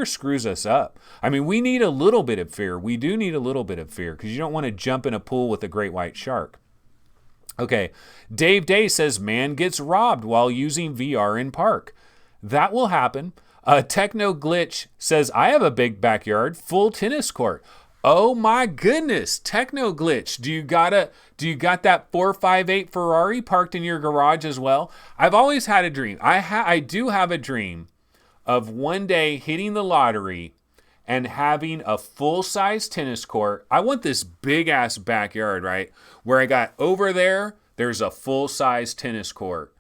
screws us up. I mean, we need a little bit of fear. We do need a little bit of fear because you don't want to jump in a pool with a great white shark. Okay, Dave Day says man gets robbed while using VR in park. That will happen. Techno Glitch says I have a big backyard, full tennis court. Oh my goodness, Techno Glitch, do you got that 458 Ferrari parked in your garage as well? I've always had a dream. I do have a dream of one day hitting the lottery and having a full-size tennis court. I want this big-ass backyard, right? Where I got over there's a full-size tennis court.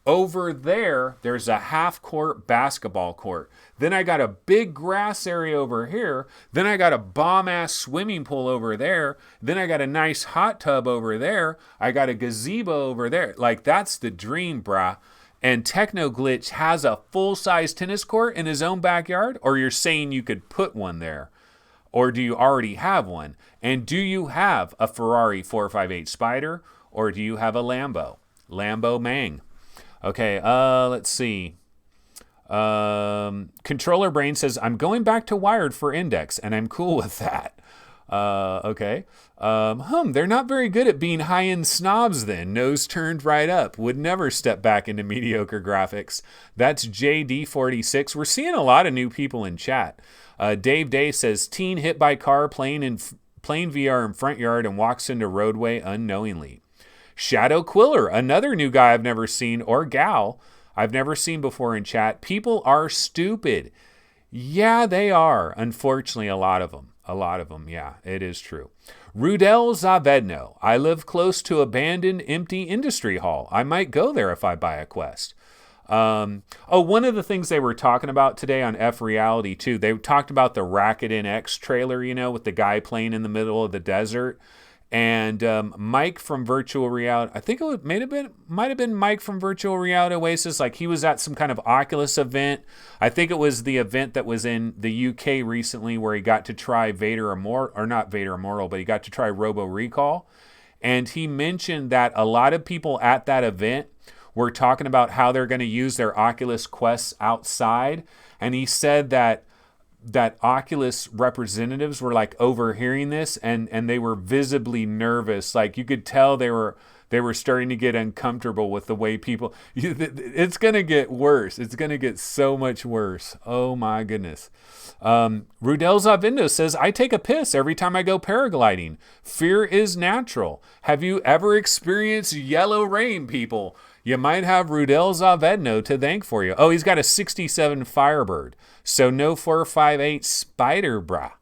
Over there's a half-court basketball court. Then I got a big grass area over here. Then I got a bomb-ass swimming pool over there. Then I got a nice hot tub over there. I got a gazebo over there. Like, that's the dream, brah. And Techno Glitch has a full-size tennis court in his own backyard? Or you're saying you could put one there? Or do you already have one? And do you have a Ferrari 458 Spider? Or do you have a Lambo? Lambo Mang. Okay, let's see. Controller Brain says, I'm going back to wired for index, and I'm cool with that. Okay. They're not very good at being high-end snobs then. Nose turned right up. Would never step back into mediocre graphics. That's JD46. We're seeing a lot of new people in chat. Dave Day says, teen hit by car playing VR in front yard and walks into roadway unknowingly. Shadow Quiller, another new guy I've never seen, or gal I've never seen before in chat. People are stupid. Yeah, they are. Unfortunately, a lot of them. Yeah, it is true. Rudel Zavedno, I live close to abandoned empty industry hall. I might go there if I buy a Quest. One of the things they were talking about today on F Reality too, they talked about the Racket NX trailer, with the guy playing in the middle of the desert. And Mike from Virtual Reality, I think it might have been Mike from Virtual Reality Oasis. Like, he was at some kind of Oculus event. I think it was the event that was in the UK recently where he got to try Vader Immortal, or not Vader Immortal, but he got to try Robo Recall. And he mentioned that a lot of people at that event were talking about how they're going to use their Oculus Quests outside. And he said that Oculus representatives were like overhearing this and they were visibly nervous. Like, you could tell they were starting to get uncomfortable with the way people, it's going to get worse. It's going to get so much worse. Oh my goodness. Rudel Zavindo says, I take a piss every time I go paragliding. Fear is natural. Have you ever experienced yellow rain, people? You might have Rudel Zavedno to thank for you. Oh, he's got a 67 Firebird. So no 458 Spider, brah.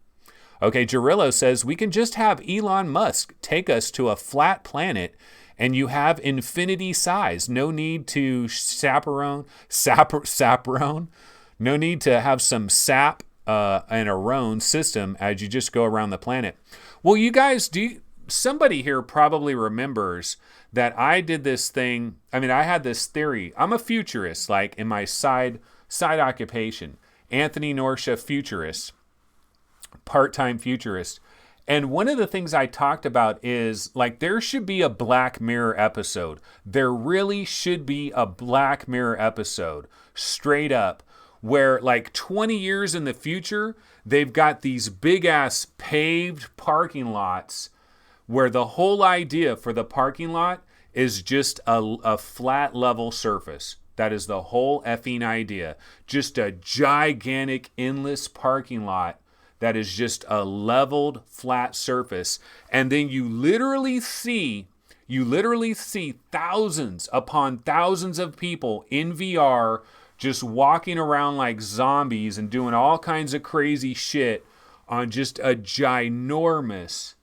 Okay, Jarillo says, we can just have Elon Musk take us to a flat planet and you have infinity size. No need to saprone. No need to have some sap and a roan system as you just go around the planet. Well, you guys, somebody here probably remembers that I did this thing. I mean, I had this theory. I'm a futurist, like in my side occupation. Anthony Norsha futurist, part-time futurist. And one of the things I talked about is, like, there should be a Black Mirror episode. There really should be a Black Mirror episode, straight up, where like 20 years in the future, they've got these big-ass paved parking lots where the whole idea for the parking lot is just a flat level surface. That is the whole effing idea. Just a gigantic endless parking lot that is just a leveled flat surface. And then you literally see thousands upon thousands of people in VR just walking around like zombies and doing all kinds of crazy shit on just a ginormous,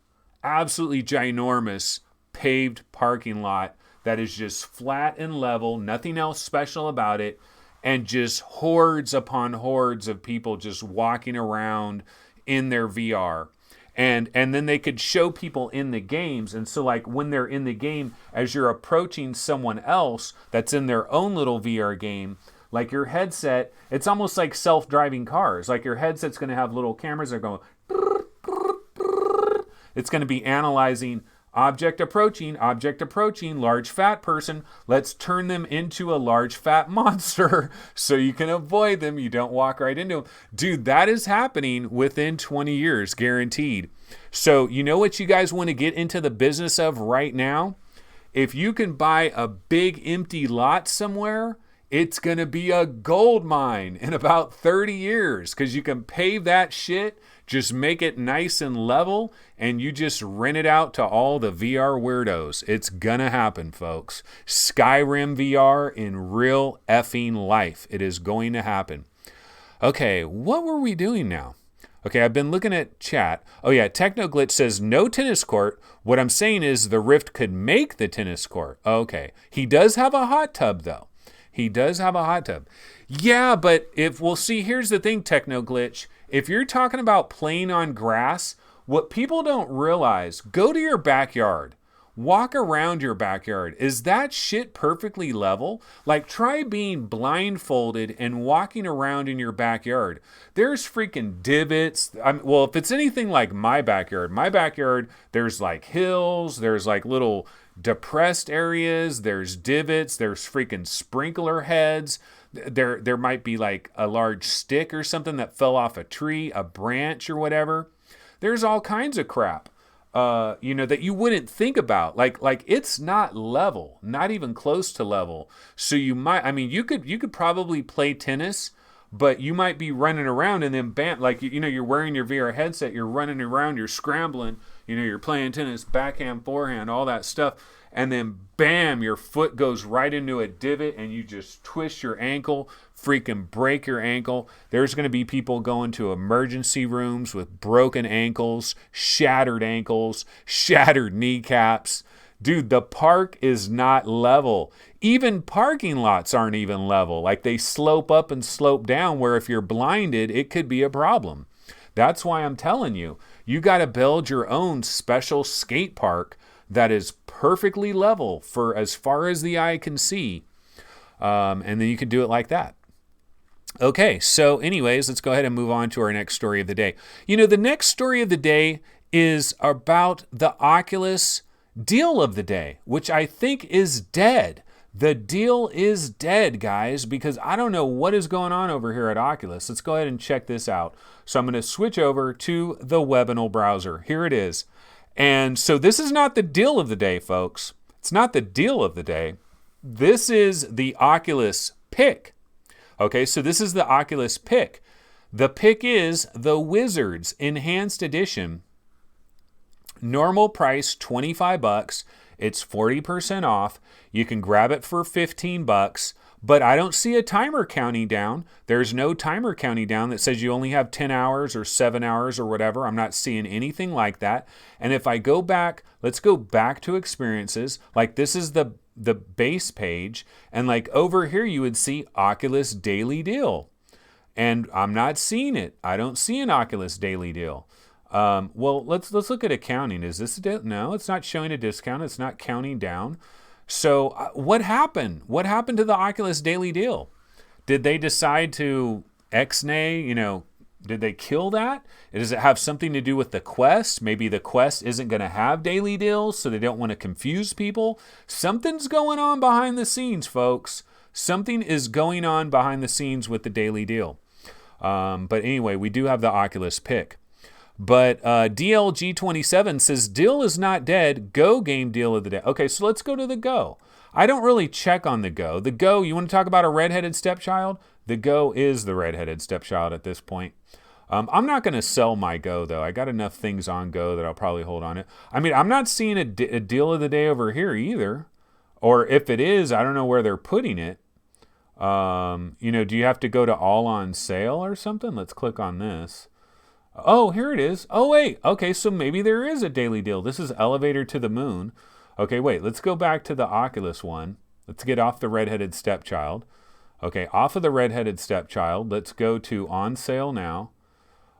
absolutely ginormous paved parking lot that is just flat and level, nothing else special about it, and just hordes upon hordes of people just walking around in their VR. And then they could show people in the games. And so, like, when they're in the game, as you're approaching someone else that's in their own little VR game, like your headset, it's almost like self-driving cars. Like, your headset's going to have little cameras that are going, it's going to be analyzing object approaching, large fat person. Let's turn them into a large fat monster so you can avoid them. You don't walk right into them. Dude, that is happening within 20 years, guaranteed. So you know what you guys want to get into the business of right now? If you can buy a big empty lot somewhere, it's going to be a gold mine in about 30 years because you can pave that shit, just make it nice and level, and you just rent it out to all the VR weirdos. It's going to happen, folks. Skyrim VR in real effing life. It is going to happen. Okay, what were we doing now? Okay, I've been looking at chat. Oh yeah, Technoglitch says no tennis court. What I'm saying is the Rift could make the tennis court. Okay, he does have a hot tub though. He does have a hot tub. Yeah, but here's the thing, Technoglitch. If you're talking about playing on grass, what people don't realize, go to your backyard. Walk around your backyard. Is that shit perfectly level? Like, try being blindfolded and walking around in your backyard. There's freaking divots. If it's anything like my backyard, there's like hills, there's like little depressed areas, there's divots, there's freaking sprinkler heads. There might be like a large stick or something that fell off a tree, a branch or whatever. There's all kinds of crap. That you wouldn't think about. Like it's not level, not even close to level. So you could probably play tennis, but you might be running around and then bam, like, you're wearing your VR headset, you're running around, you're scrambling, you're playing tennis, backhand, forehand, all that stuff. And then bam, your foot goes right into a divot and you just twist your ankle, freaking break your ankle. There's going to be people going to emergency rooms with broken ankles, shattered kneecaps. Dude, the park is not level. Even parking lots aren't even level. Like, they slope up and slope down where if you're blinded, it could be a problem. That's why I'm telling you, you got to build your own special skate park that is perfectly level for as far as the eye can see. And then you can do it like that. Okay, so anyways, let's go ahead and move on to our next story of the day. The next story of the day is about the Oculus deal of the day, which I think is dead. The deal is dead, guys, because I don't know what is going on over here at Oculus. Let's go ahead and check this out. So I'm going to switch over to the Webinal browser. Here it is. And so this is not the deal of the day, folks. It's not the deal of the day. This is the Oculus pick. Okay, so this is the Oculus pick. The pick is the Wizards Enhanced Edition. Normal price, $25. It's 40% off. You can grab it for $15. But I don't see a timer counting down. There's no timer counting down that says you only have 10 hours or 7 hours or whatever. I'm not seeing anything like that. And if I go back, let's go back to experiences. Like, this is the base page. And like over here, you would see Oculus Daily Deal. And I'm not seeing it. I don't see an Oculus Daily Deal. Let's look at accounting. Is this no, it's not showing a discount. It's not counting down. So what happened? What happened to the Oculus Daily Deal? Did they decide to ex-nay, did they kill that? Does it have something to do with the Quest? Maybe the Quest isn't going to have daily deals, so they don't want to confuse people. Something's going on behind the scenes, folks. Something is going on behind the scenes with the daily deal. But anyway, we do have the Oculus pick. But DLG27 says, deal is not dead. Go game deal of the day. Okay, so let's go to the Go. I don't really check on the Go. The Go, you want to talk about a redheaded stepchild? The Go is the redheaded stepchild at this point. I'm not going to sell my Go, though. I got enough things on Go that I'll probably hold on it. I mean, I'm not seeing a deal of the day over here either. Or if it is, I don't know where they're putting it. Do you have to go to all on sale or something? Let's click on this. Oh, here it is. Oh, wait. Okay, so maybe there is a daily deal. This is Elevator to the Moon. Okay, wait. Let's go back to the Oculus one. Let's get off the redheaded stepchild. Okay, off of the redheaded stepchild. Let's go to on sale now.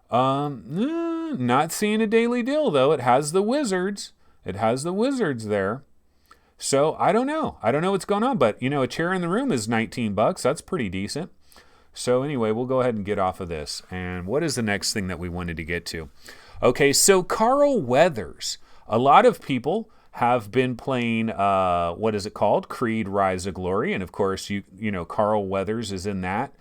Not seeing a daily deal, though. It has the Wizards. It has the Wizards there. So I don't know. I don't know what's going on. But, a chair in the room is $19. That's pretty decent. So anyway, we'll go ahead and get off of this. And what is the next thing that we wanted to get to? Okay, so Carl Weathers. A lot of people have been playing, what is it called? Creed Rise of Glory. And of course, you know, Carl Weathers is in that.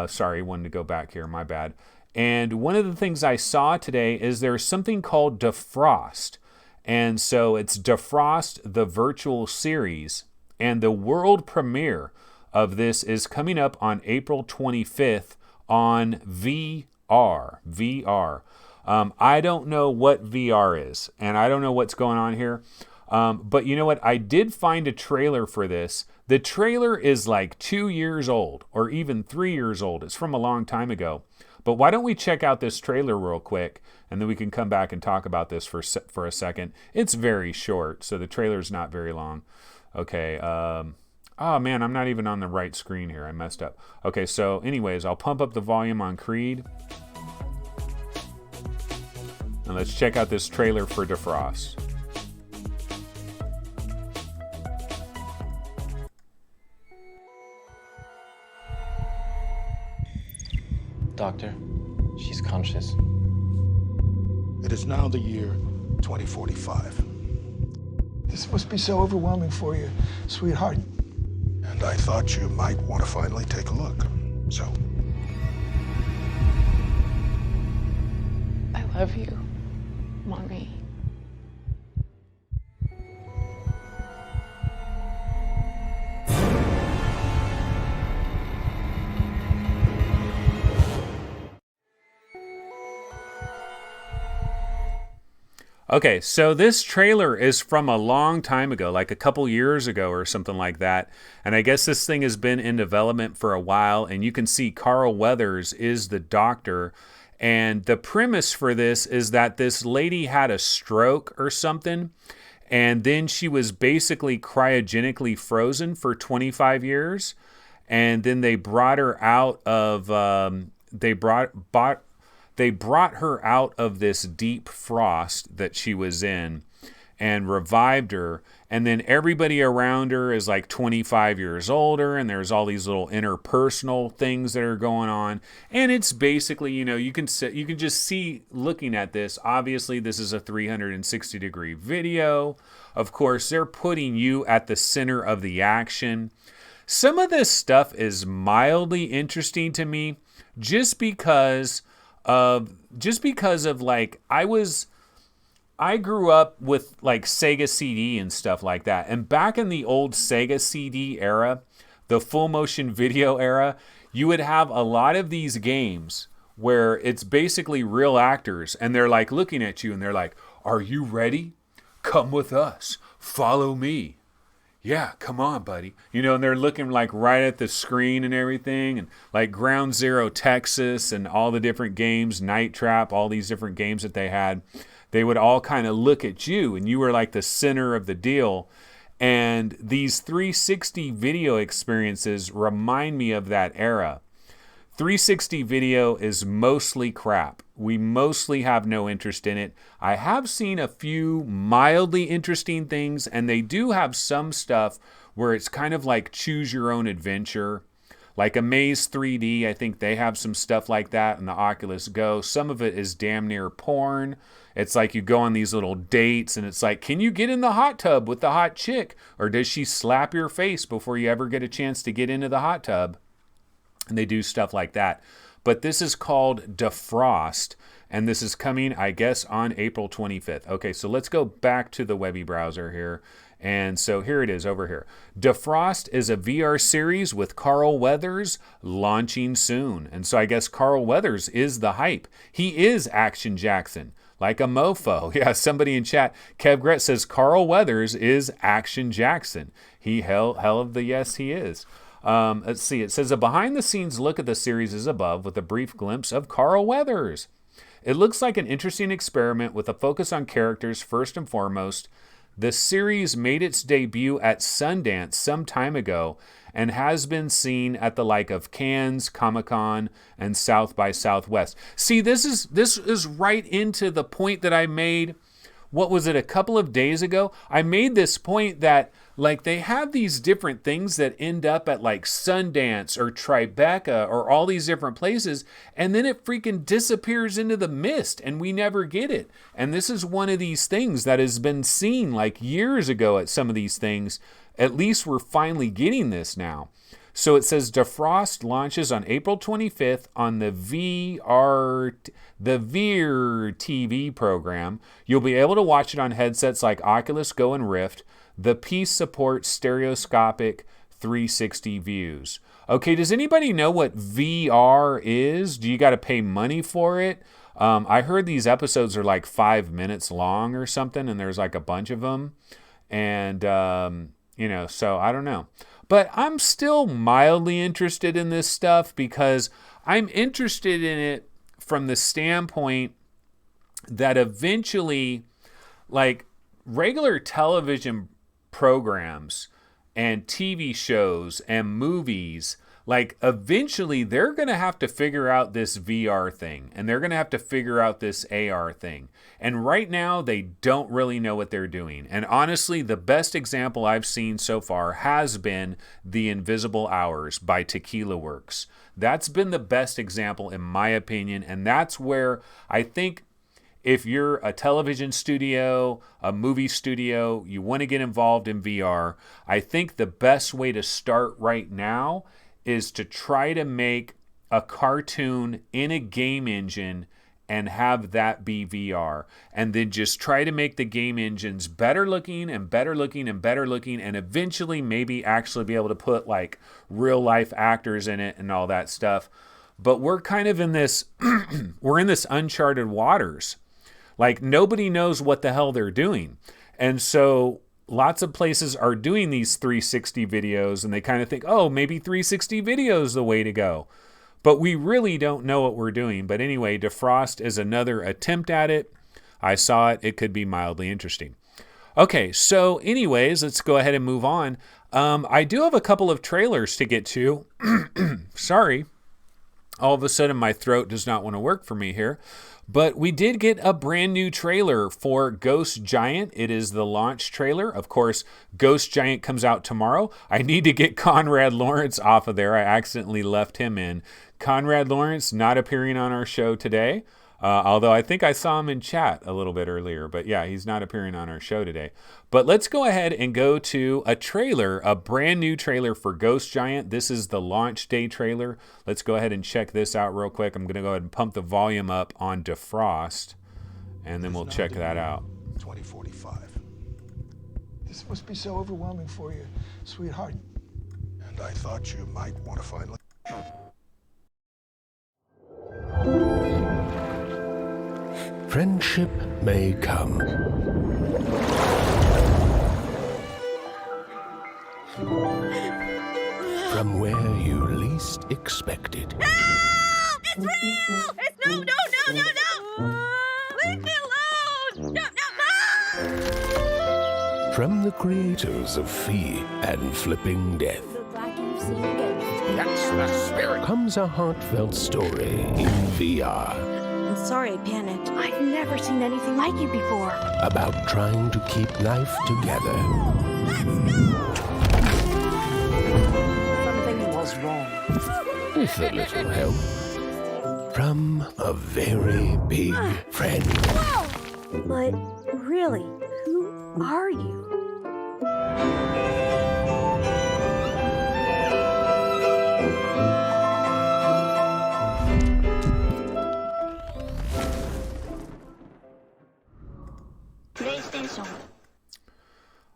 Sorry, wanted to go back here, my bad. And one of the things I saw today is there's something called Defrost. And so it's Defrost, the virtual series. And the world premiere of this is coming up on April 25th on VR. I don't know what VR is, and I don't know what's going on here. But you know what? I did find a trailer for this. The trailer is like 2 years old, or even 3 years old. It's from a long time ago. But why don't we check out this trailer real quick, and then we can come back and talk about this for a second. It's very short, so the trailer's not very long. Okay. Oh man, I'm not even on the right screen here. I messed up. Okay, so anyways, I'll pump up the volume on Creed. And let's check out this trailer for Defrost. Doctor, she's conscious. It is now the year 2045. This must be so overwhelming for you, sweetheart. And I thought you might want to finally take a look. So. I love you, Mommy. Okay, so this trailer is from a long time ago, like a couple years ago or something like that. And I guess this thing has been in development for a while. And you can see Carl Weathers is the doctor. And the premise for this is that this lady had a stroke or something. And then she was basically cryogenically frozen for 25 years. And then they brought her out of, they brought her out of this deep frost that she was in and revived her. And then everybody around her is like 25 years older, and there's all these little interpersonal things that are going on. And it's basically, you know, you can just see looking at this. Obviously, this is a 360-degree video. Of course, they're putting you at the center of the action. Some of this stuff is mildly interesting to me just because of like I grew up with like Sega CD and stuff like that. And back in the old Sega CD era, the full motion video era, you would have a lot of these games where it's basically real actors and they're like looking at you and they're like, "Are you ready? Come with us. Follow me." "Yeah, come on, buddy." You know, and they're looking like right at the screen and everything, and like Ground Zero Texas and all the different games, Night Trap, all these different games that they had. They would all kind of look at you, and you were like the center of the deal. And these 360 video experiences remind me of that era. 360 video is mostly crap. We mostly have no interest in it. I have seen a few mildly interesting things, and they do have some stuff where it's kind of like choose your own adventure. Like Amaze 3D, I think they have some stuff like that in the Oculus Go. Some of it is damn near porn. It's like you go on these little dates, and it's like, can you get in the hot tub with the hot chick? Or does she slap your face before you ever get a chance to get into the hot tub? And they do stuff like that. But this is called Defrost, and this is coming, I guess, on April 25th. Okay, so let's go back to the Webby browser here. And so here it is over here. Defrost is a VR series with Carl Weathers launching soon. And so I guess Carl Weathers is the hype. He is Action Jackson, like a mofo. Yeah, somebody in chat, Kev Gret says Carl Weathers is Action Jackson. He hell of the yes, he is. Let's see. It says a behind-the-scenes look at the series is above with a brief glimpse of Carl Weathers. It looks like an interesting experiment with a focus on characters first and foremost. The series made its debut at Sundance some time ago and has been seen at the like of Cannes, Comic-Con, and South by Southwest. See, this is right into the point that I made what was it, a couple of days ago? I made this point that like they have these different things that end up at like Sundance or Tribeca or all these different places, and then it freaking disappears into the mist and we never get it. And this is one of these things that has been seen like years ago at some of these things. At least we're finally getting this now. So it says Defrost launches on April 25th on the VR TV program. You'll be able to watch it on headsets like Oculus Go and Rift. The piece supports stereoscopic 360 views. Okay, does anybody know what VR is? Do you got to pay money for it? I heard these episodes are like 5 minutes long or something, and there's like a bunch of them. And, so I don't know. But I'm still mildly interested in this stuff because I'm interested in it from the standpoint that eventually, like, regular television programs and TV shows and movies, like, eventually they're going to have to figure out this VR thing, and they're going to have to figure out this AR thing. And right now they don't really know what they're doing. And honestly, the best example I've seen so far has been The Invisible Hours by Tequila Works. That's been the best example in my opinion, and that's where I think if you're a television studio, a movie studio, you want to get involved in VR, I think the best way to start right now is to try to make a cartoon in a game engine and have that be VR. And then just try to make the game engines better looking and better looking and better looking, and eventually maybe actually be able to put like real life actors in it and all that stuff. But we're kind of in this, we're in this uncharted waters. Like nobody knows what the hell they're doing. And so lots of places are doing these 360 videos and they kind of think, oh, maybe 360 video is the way to go. But we really don't know what we're doing. But anyway, Defrost is another attempt at it. I saw it. It could be mildly interesting. Okay, so anyways, let's go ahead and move on. I do have a couple of trailers to get to. Sorry. All of a sudden, my throat does not want to work for me here. But we did get a brand new trailer for Ghost Giant. It is the launch trailer. Of course, Ghost Giant comes out tomorrow. I need to get Conrad Lawrence off of there. I accidentally left him in. Conrad Lawrence not appearing on our show today. Although I think I saw him in chat a little bit earlier. But yeah, he's not appearing on our show today. But let's go ahead and go to a trailer, a brand new trailer for Ghost Giant. This is the launch day trailer. Let's go ahead and check this out real quick. I'm going to go ahead and pump the volume up on Defrost, and then we'll check that out. 2045. This must be so overwhelming for you, sweetheart. And I thought you might want to finally... Friendship may come. From where you least expected. No! It's real! It's no! Leave me alone! No! From the creators of Fee and Flipping Death. That's the spirit. Comes a heartfelt story in VR. I'm sorry I panicked. I've never seen anything like you before. About trying to keep life together. Let's go! Something was wrong. With a little help from a very big friend. Whoa! But really, who are you?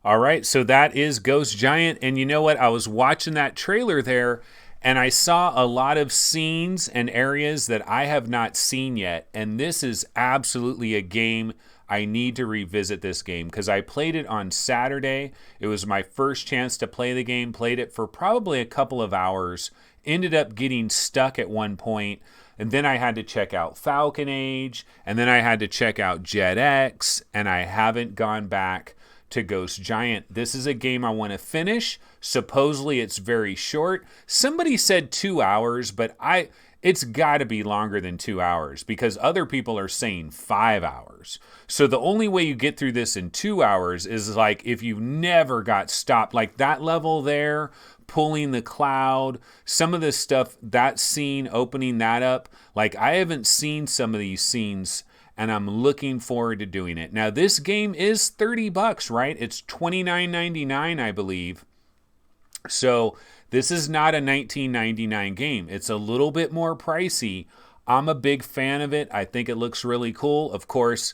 All right, so that is Ghost Giant. And you know what? I was watching that trailer there, and I saw a lot of scenes and areas that I have not seen yet. And this is absolutely a game I need to revisit this game because I played it on Saturday. It was my first chance to play the game, played it for probably a couple of hours, ended up getting stuck at one point. And then I had to check out Falcon Age, and then I had to check out Jet X, and I haven't gone back to Ghost Giant. This is a game I want to finish. Supposedly it's very short. Somebody said 2 hours, but it's got to be longer than 2 hours because other people are saying 5 hours. So the only way you get through this in 2 hours is like if you never got stopped, like that level there, pulling the cloud, some of this stuff, that scene, opening that up, like I haven't seen some of these scenes and I'm looking forward to doing it. Now this game is $30, right? It's $29.99, I believe. So this is not a $19.99 game. It's a little bit more pricey. I'm a big fan of it. I think it looks really cool. Of course,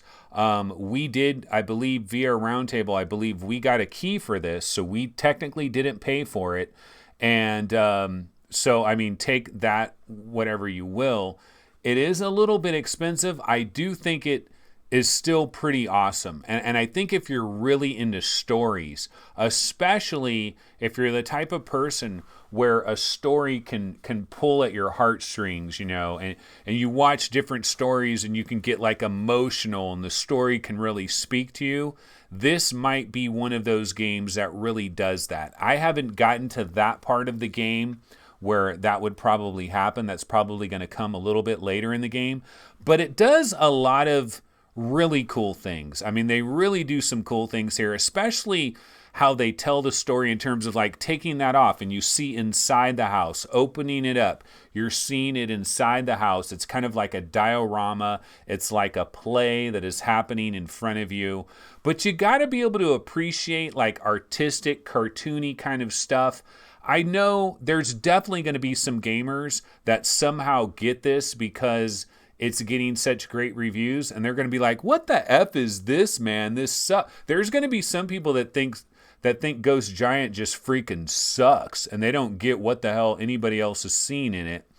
we did, I believe, VR Roundtable, I believe we got a key for this, so we technically didn't pay for it. And so, I mean, take that whatever you will. It is a little bit expensive. I do think it is still pretty awesome. And I think if you're really into stories, especially if you're the type of person where a story can pull at your heartstrings, you know, and you watch different stories and you can get like emotional and the story can really speak to you, this might be one of those games that really does that. I haven't gotten to that part of the game where that would probably happen. That's probably going to come a little bit later in the game. But it does a lot of really cool things. I mean, they really do some cool things here, especially how they tell the story in terms of like taking that off and you see inside the house, opening it up. You're seeing it inside the house. It's kind of like a diorama. It's like a play that is happening in front of you. But you got to be able to appreciate like artistic, cartoony kind of stuff. I know there's definitely going to be some gamers that somehow get this because it's getting such great reviews and they're going to be like, what the F is this, man? This sucks. There's going to be some people that think Ghost Giant just freaking sucks and they don't get what the hell anybody else is seeing in it.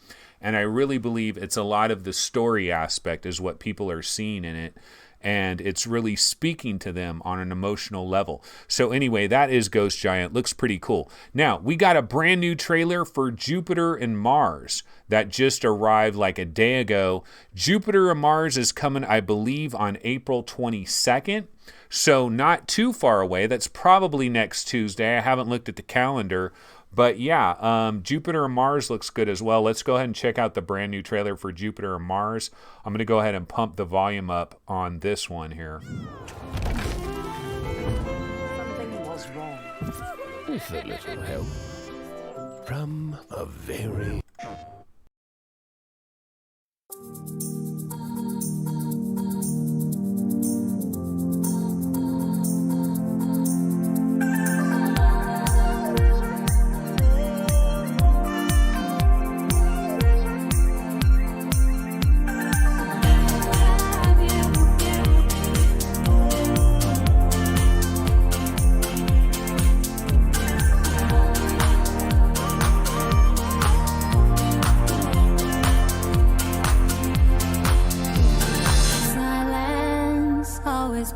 And I really believe it's a lot of the story aspect is what people are seeing in it. And it's really speaking to them on an emotional level. So anyway, that is Ghost Giant. Looks pretty cool. Now, we got a brand new trailer for Jupiter and Mars that just arrived like a day ago. Jupiter and Mars is coming, I believe, on April 22nd. So not too far away. That's probably next Tuesday. I haven't looked at the calendar. But yeah, Jupiter and Mars looks good as well. Let's go ahead and check out the brand new trailer for Jupiter and Mars. I'm going to go ahead and pump the volume up on this one here. Something was wrong. With a little help from a very...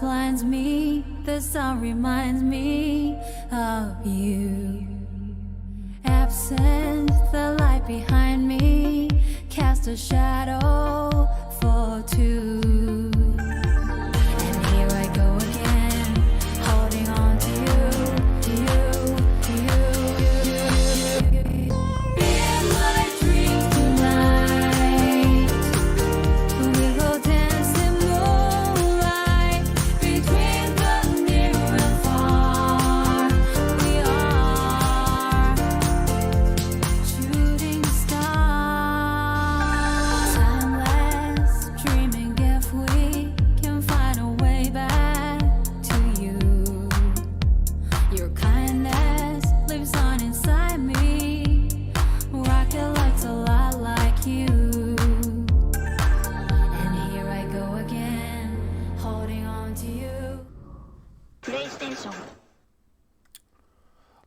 Blinds me, the sun reminds me of you. Absent, the light behind me cast a shadow for two. And here I go again, holding on to you. Be in my dreams tonight. We go dancing moonlight. Between the near and far, we are shooting stars. Timeless, dreaming if we can find a way back to you. Your kindness lives on inside me. Rocket lights a lot like you. And here I go again, holding on to you. PlayStation.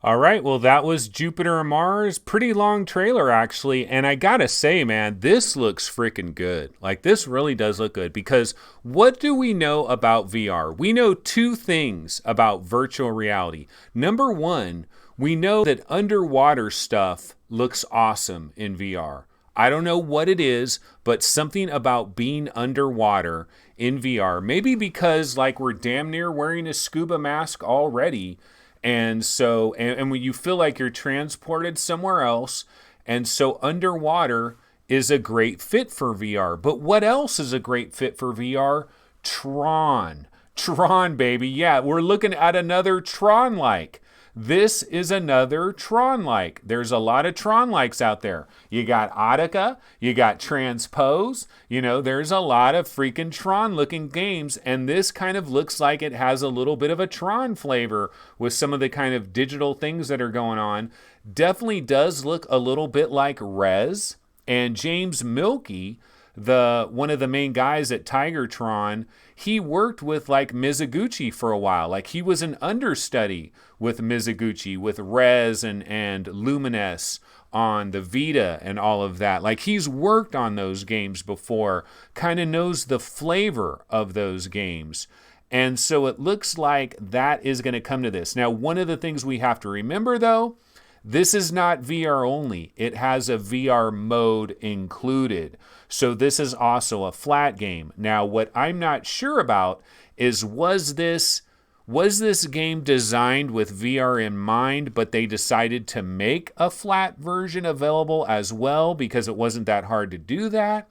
All right, well, that was Jupiter and Mars. Pretty long trailer, actually. And I gotta say, man, this looks freaking good. Like, this really does look good because what do we know about VR? We know two things about virtual reality. Number one, we know that underwater stuff looks awesome in VR. I don't know what it is, but something about being underwater in VR, maybe because like we're damn near wearing a scuba mask already. And so, and when you feel like you're transported somewhere else, and so underwater is a great fit for VR. But what else is a great fit for VR? Tron. Tron, baby. Yeah, we're looking at another Tron-like. This is another Tron-like. There's a lot of Tron-likes out there. You got Audica, you got Transpose, there's a lot of freaking Tron-looking games, and this kind of looks like it has a little bit of a Tron flavor with some of the kind of digital things that are going on. Definitely does look a little bit like Rez, and James Milkey, one of the main guys at Tigertron, he worked with like Mizuguchi for a while. Like he was an understudy with Mizuguchi, with Rez and Lumines on the Vita and all of that. Like he's worked on those games before, kind of knows the flavor of those games. And so it looks like that is going to come to this. Now, one of the things we have to remember though, this is not VR only. It has a VR mode included. So this is also a flat game. Now, what I'm not sure about is was this game designed with VR in mind, but they decided to make a flat version available as well because it wasn't that hard to do that?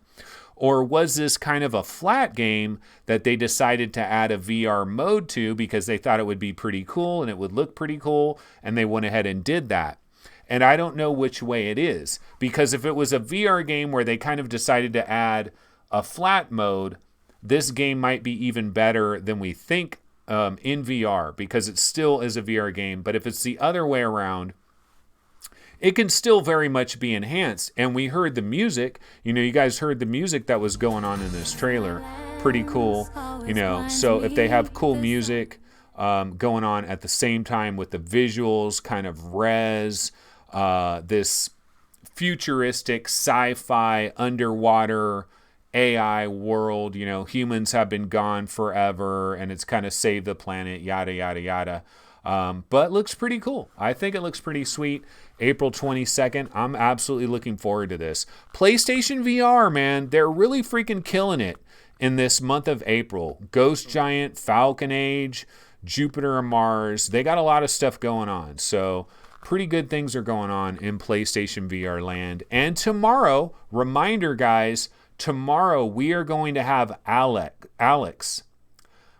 Or was this kind of a flat game that they decided to add a VR mode to because they thought it would be pretty cool and it would look pretty cool, and they went ahead and did that? And I don't know which way it is, because if it was a VR game where they kind of decided to add a flat mode, this game might be even better than we think in VR, because it still is a VR game. But if it's the other way around, it can still very much be enhanced. And we heard the music, you guys heard the music that was going on in this trailer. Pretty cool, so if they have cool music going on at the same time with the visuals, kind of Rez, this futuristic sci-fi underwater AI world, humans have been gone forever and it's kind of saved the planet, yada, yada, yada. But looks pretty cool. I think it looks pretty sweet. April 22nd. I'm absolutely looking forward to this. PlayStation VR, man, they're really freaking killing it in this month of April. Ghost Giant, Falcon Age, Jupiter and Mars. They got a lot of stuff going on. So pretty good things are going on in PlayStation VR land. And tomorrow, reminder guys, tomorrow we are going to have Alex.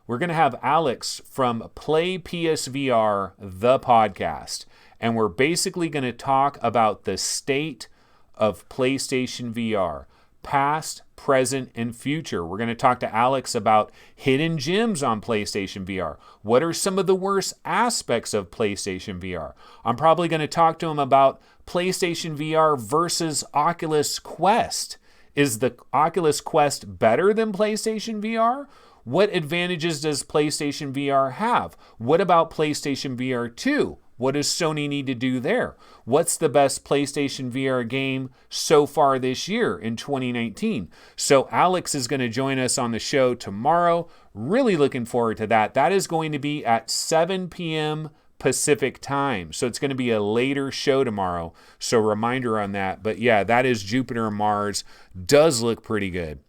We're going to have Alex from Play PSVR, the podcast. And we're basically going to talk about the state of PlayStation VR, past, present, and future. We're going to talk to Alex about hidden gems on PlayStation VR. What are some of the worst aspects of PlayStation VR? I'm probably going to talk to him about PlayStation VR versus Oculus Quest. Is the Oculus Quest better than PlayStation VR? What advantages does PlayStation VR have? What about PlayStation VR 2? What does Sony need to do there? What's the best PlayStation VR game so far this year in 2019? So Alex is going to join us on the show tomorrow. Really looking forward to that. That is going to be at 7 p.m. Pacific time. So it's going to be a later show tomorrow. So reminder on that. But yeah, that is Jupiter and Mars. Does look pretty good.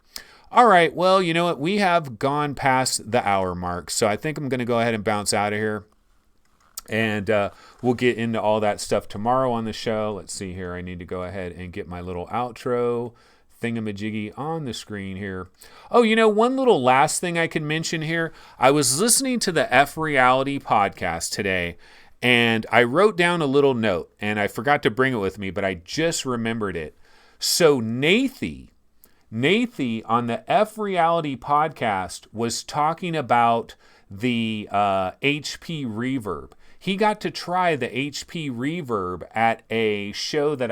All right. Well, you know what? We have gone past the hour mark. So I think I'm going to go ahead and bounce out of here. And we'll get into all that stuff tomorrow on the show. Let's see here. I need to go ahead and get my little outro thingamajiggy on the screen here. Oh, one little last thing I can mention here. I was listening to the F Reality podcast today, and I wrote down a little note, and I forgot to bring it with me, but I just remembered it. So Nathy on the F Reality podcast was talking about the HP Reverb. He got to try the HP Reverb at a show that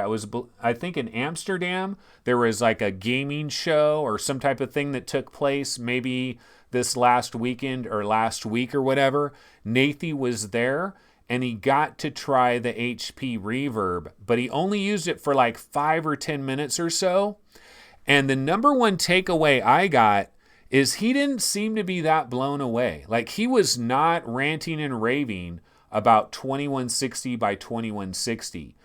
I think in Amsterdam. There was like a gaming show or some type of thing that took place maybe this last weekend or last week or whatever. Nathy was there and he got to try the HP Reverb, but he only used it for like 5 or 10 minutes or so. And the number one takeaway I got is he didn't seem to be that blown away. Like he was not ranting and raving about 2160 by 2160.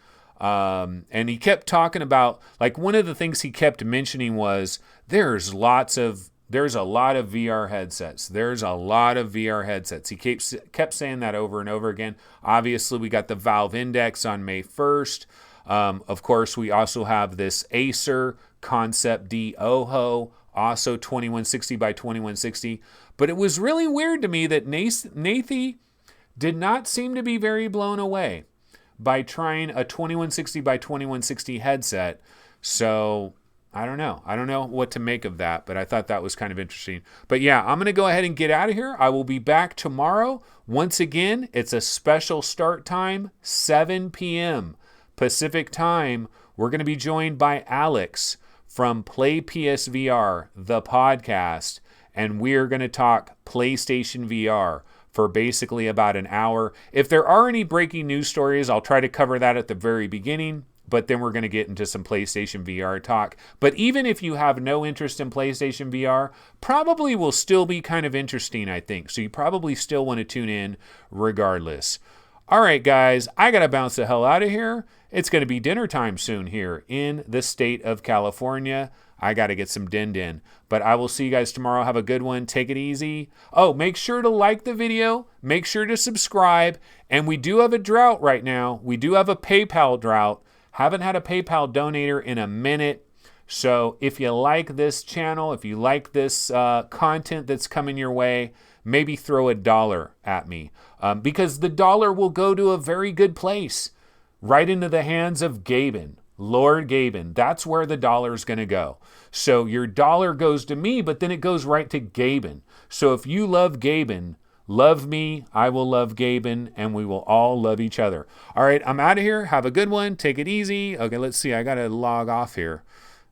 And he kept talking about, like, one of the things he kept mentioning was there's a lot of VR headsets. There's a lot of VR headsets. He kept saying that over and over again. Obviously, we got the Valve Index on May 1st. Of course, we also have this Acer Concept D Oho, also 2160 by 2160. But it was really weird to me that Nathy did not seem to be very blown away by trying a 2160 by 2160 headset. So I don't know. I don't know what to make of that, but I thought that was kind of interesting. But yeah, I'm going to go ahead and get out of here. I will be back tomorrow. Once again, it's a special start time, 7 p.m. Pacific time. We're going to be joined by Alex from Play PSVR, the podcast, and we're going to talk PlayStation VR for basically about an hour. If there are any breaking news stories, I'll try to cover that at the very beginning, but then we're going to get into some PlayStation VR talk. But even if you have no interest in PlayStation VR, probably will still be kind of interesting, I think. So you probably still want to tune in regardless. All right, guys, I got to bounce the hell out of here. It's going to be dinner time soon here in the state of California. I got to get some din. But I will see you guys tomorrow. Have a good one. Take it easy. Oh, make sure to like the video. Make sure to subscribe. And we do have a drought right now. We do have a PayPal drought. Haven't had a PayPal donator in a minute. So if you like this channel, if you like this content that's coming your way, maybe throw $1 at me. Because the dollar will go to a very good place. Right into the hands of Gaben. Lord Gaben. That's where the dollar is going to go. So your dollar goes to me, but then it goes right to Gaben. So if you love Gaben, love me, I will love Gaben, and we will all love each other. All right, I'm out of here. Have a good one. Take it easy. Okay, let's see. I got to log off here,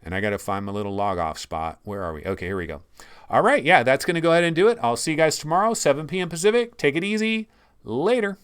and I got to find my little log off spot. Where are we? Okay, here we go. All right, yeah, that's going to go ahead and do it. I'll see you guys tomorrow, 7 p.m. Pacific. Take it easy. Later.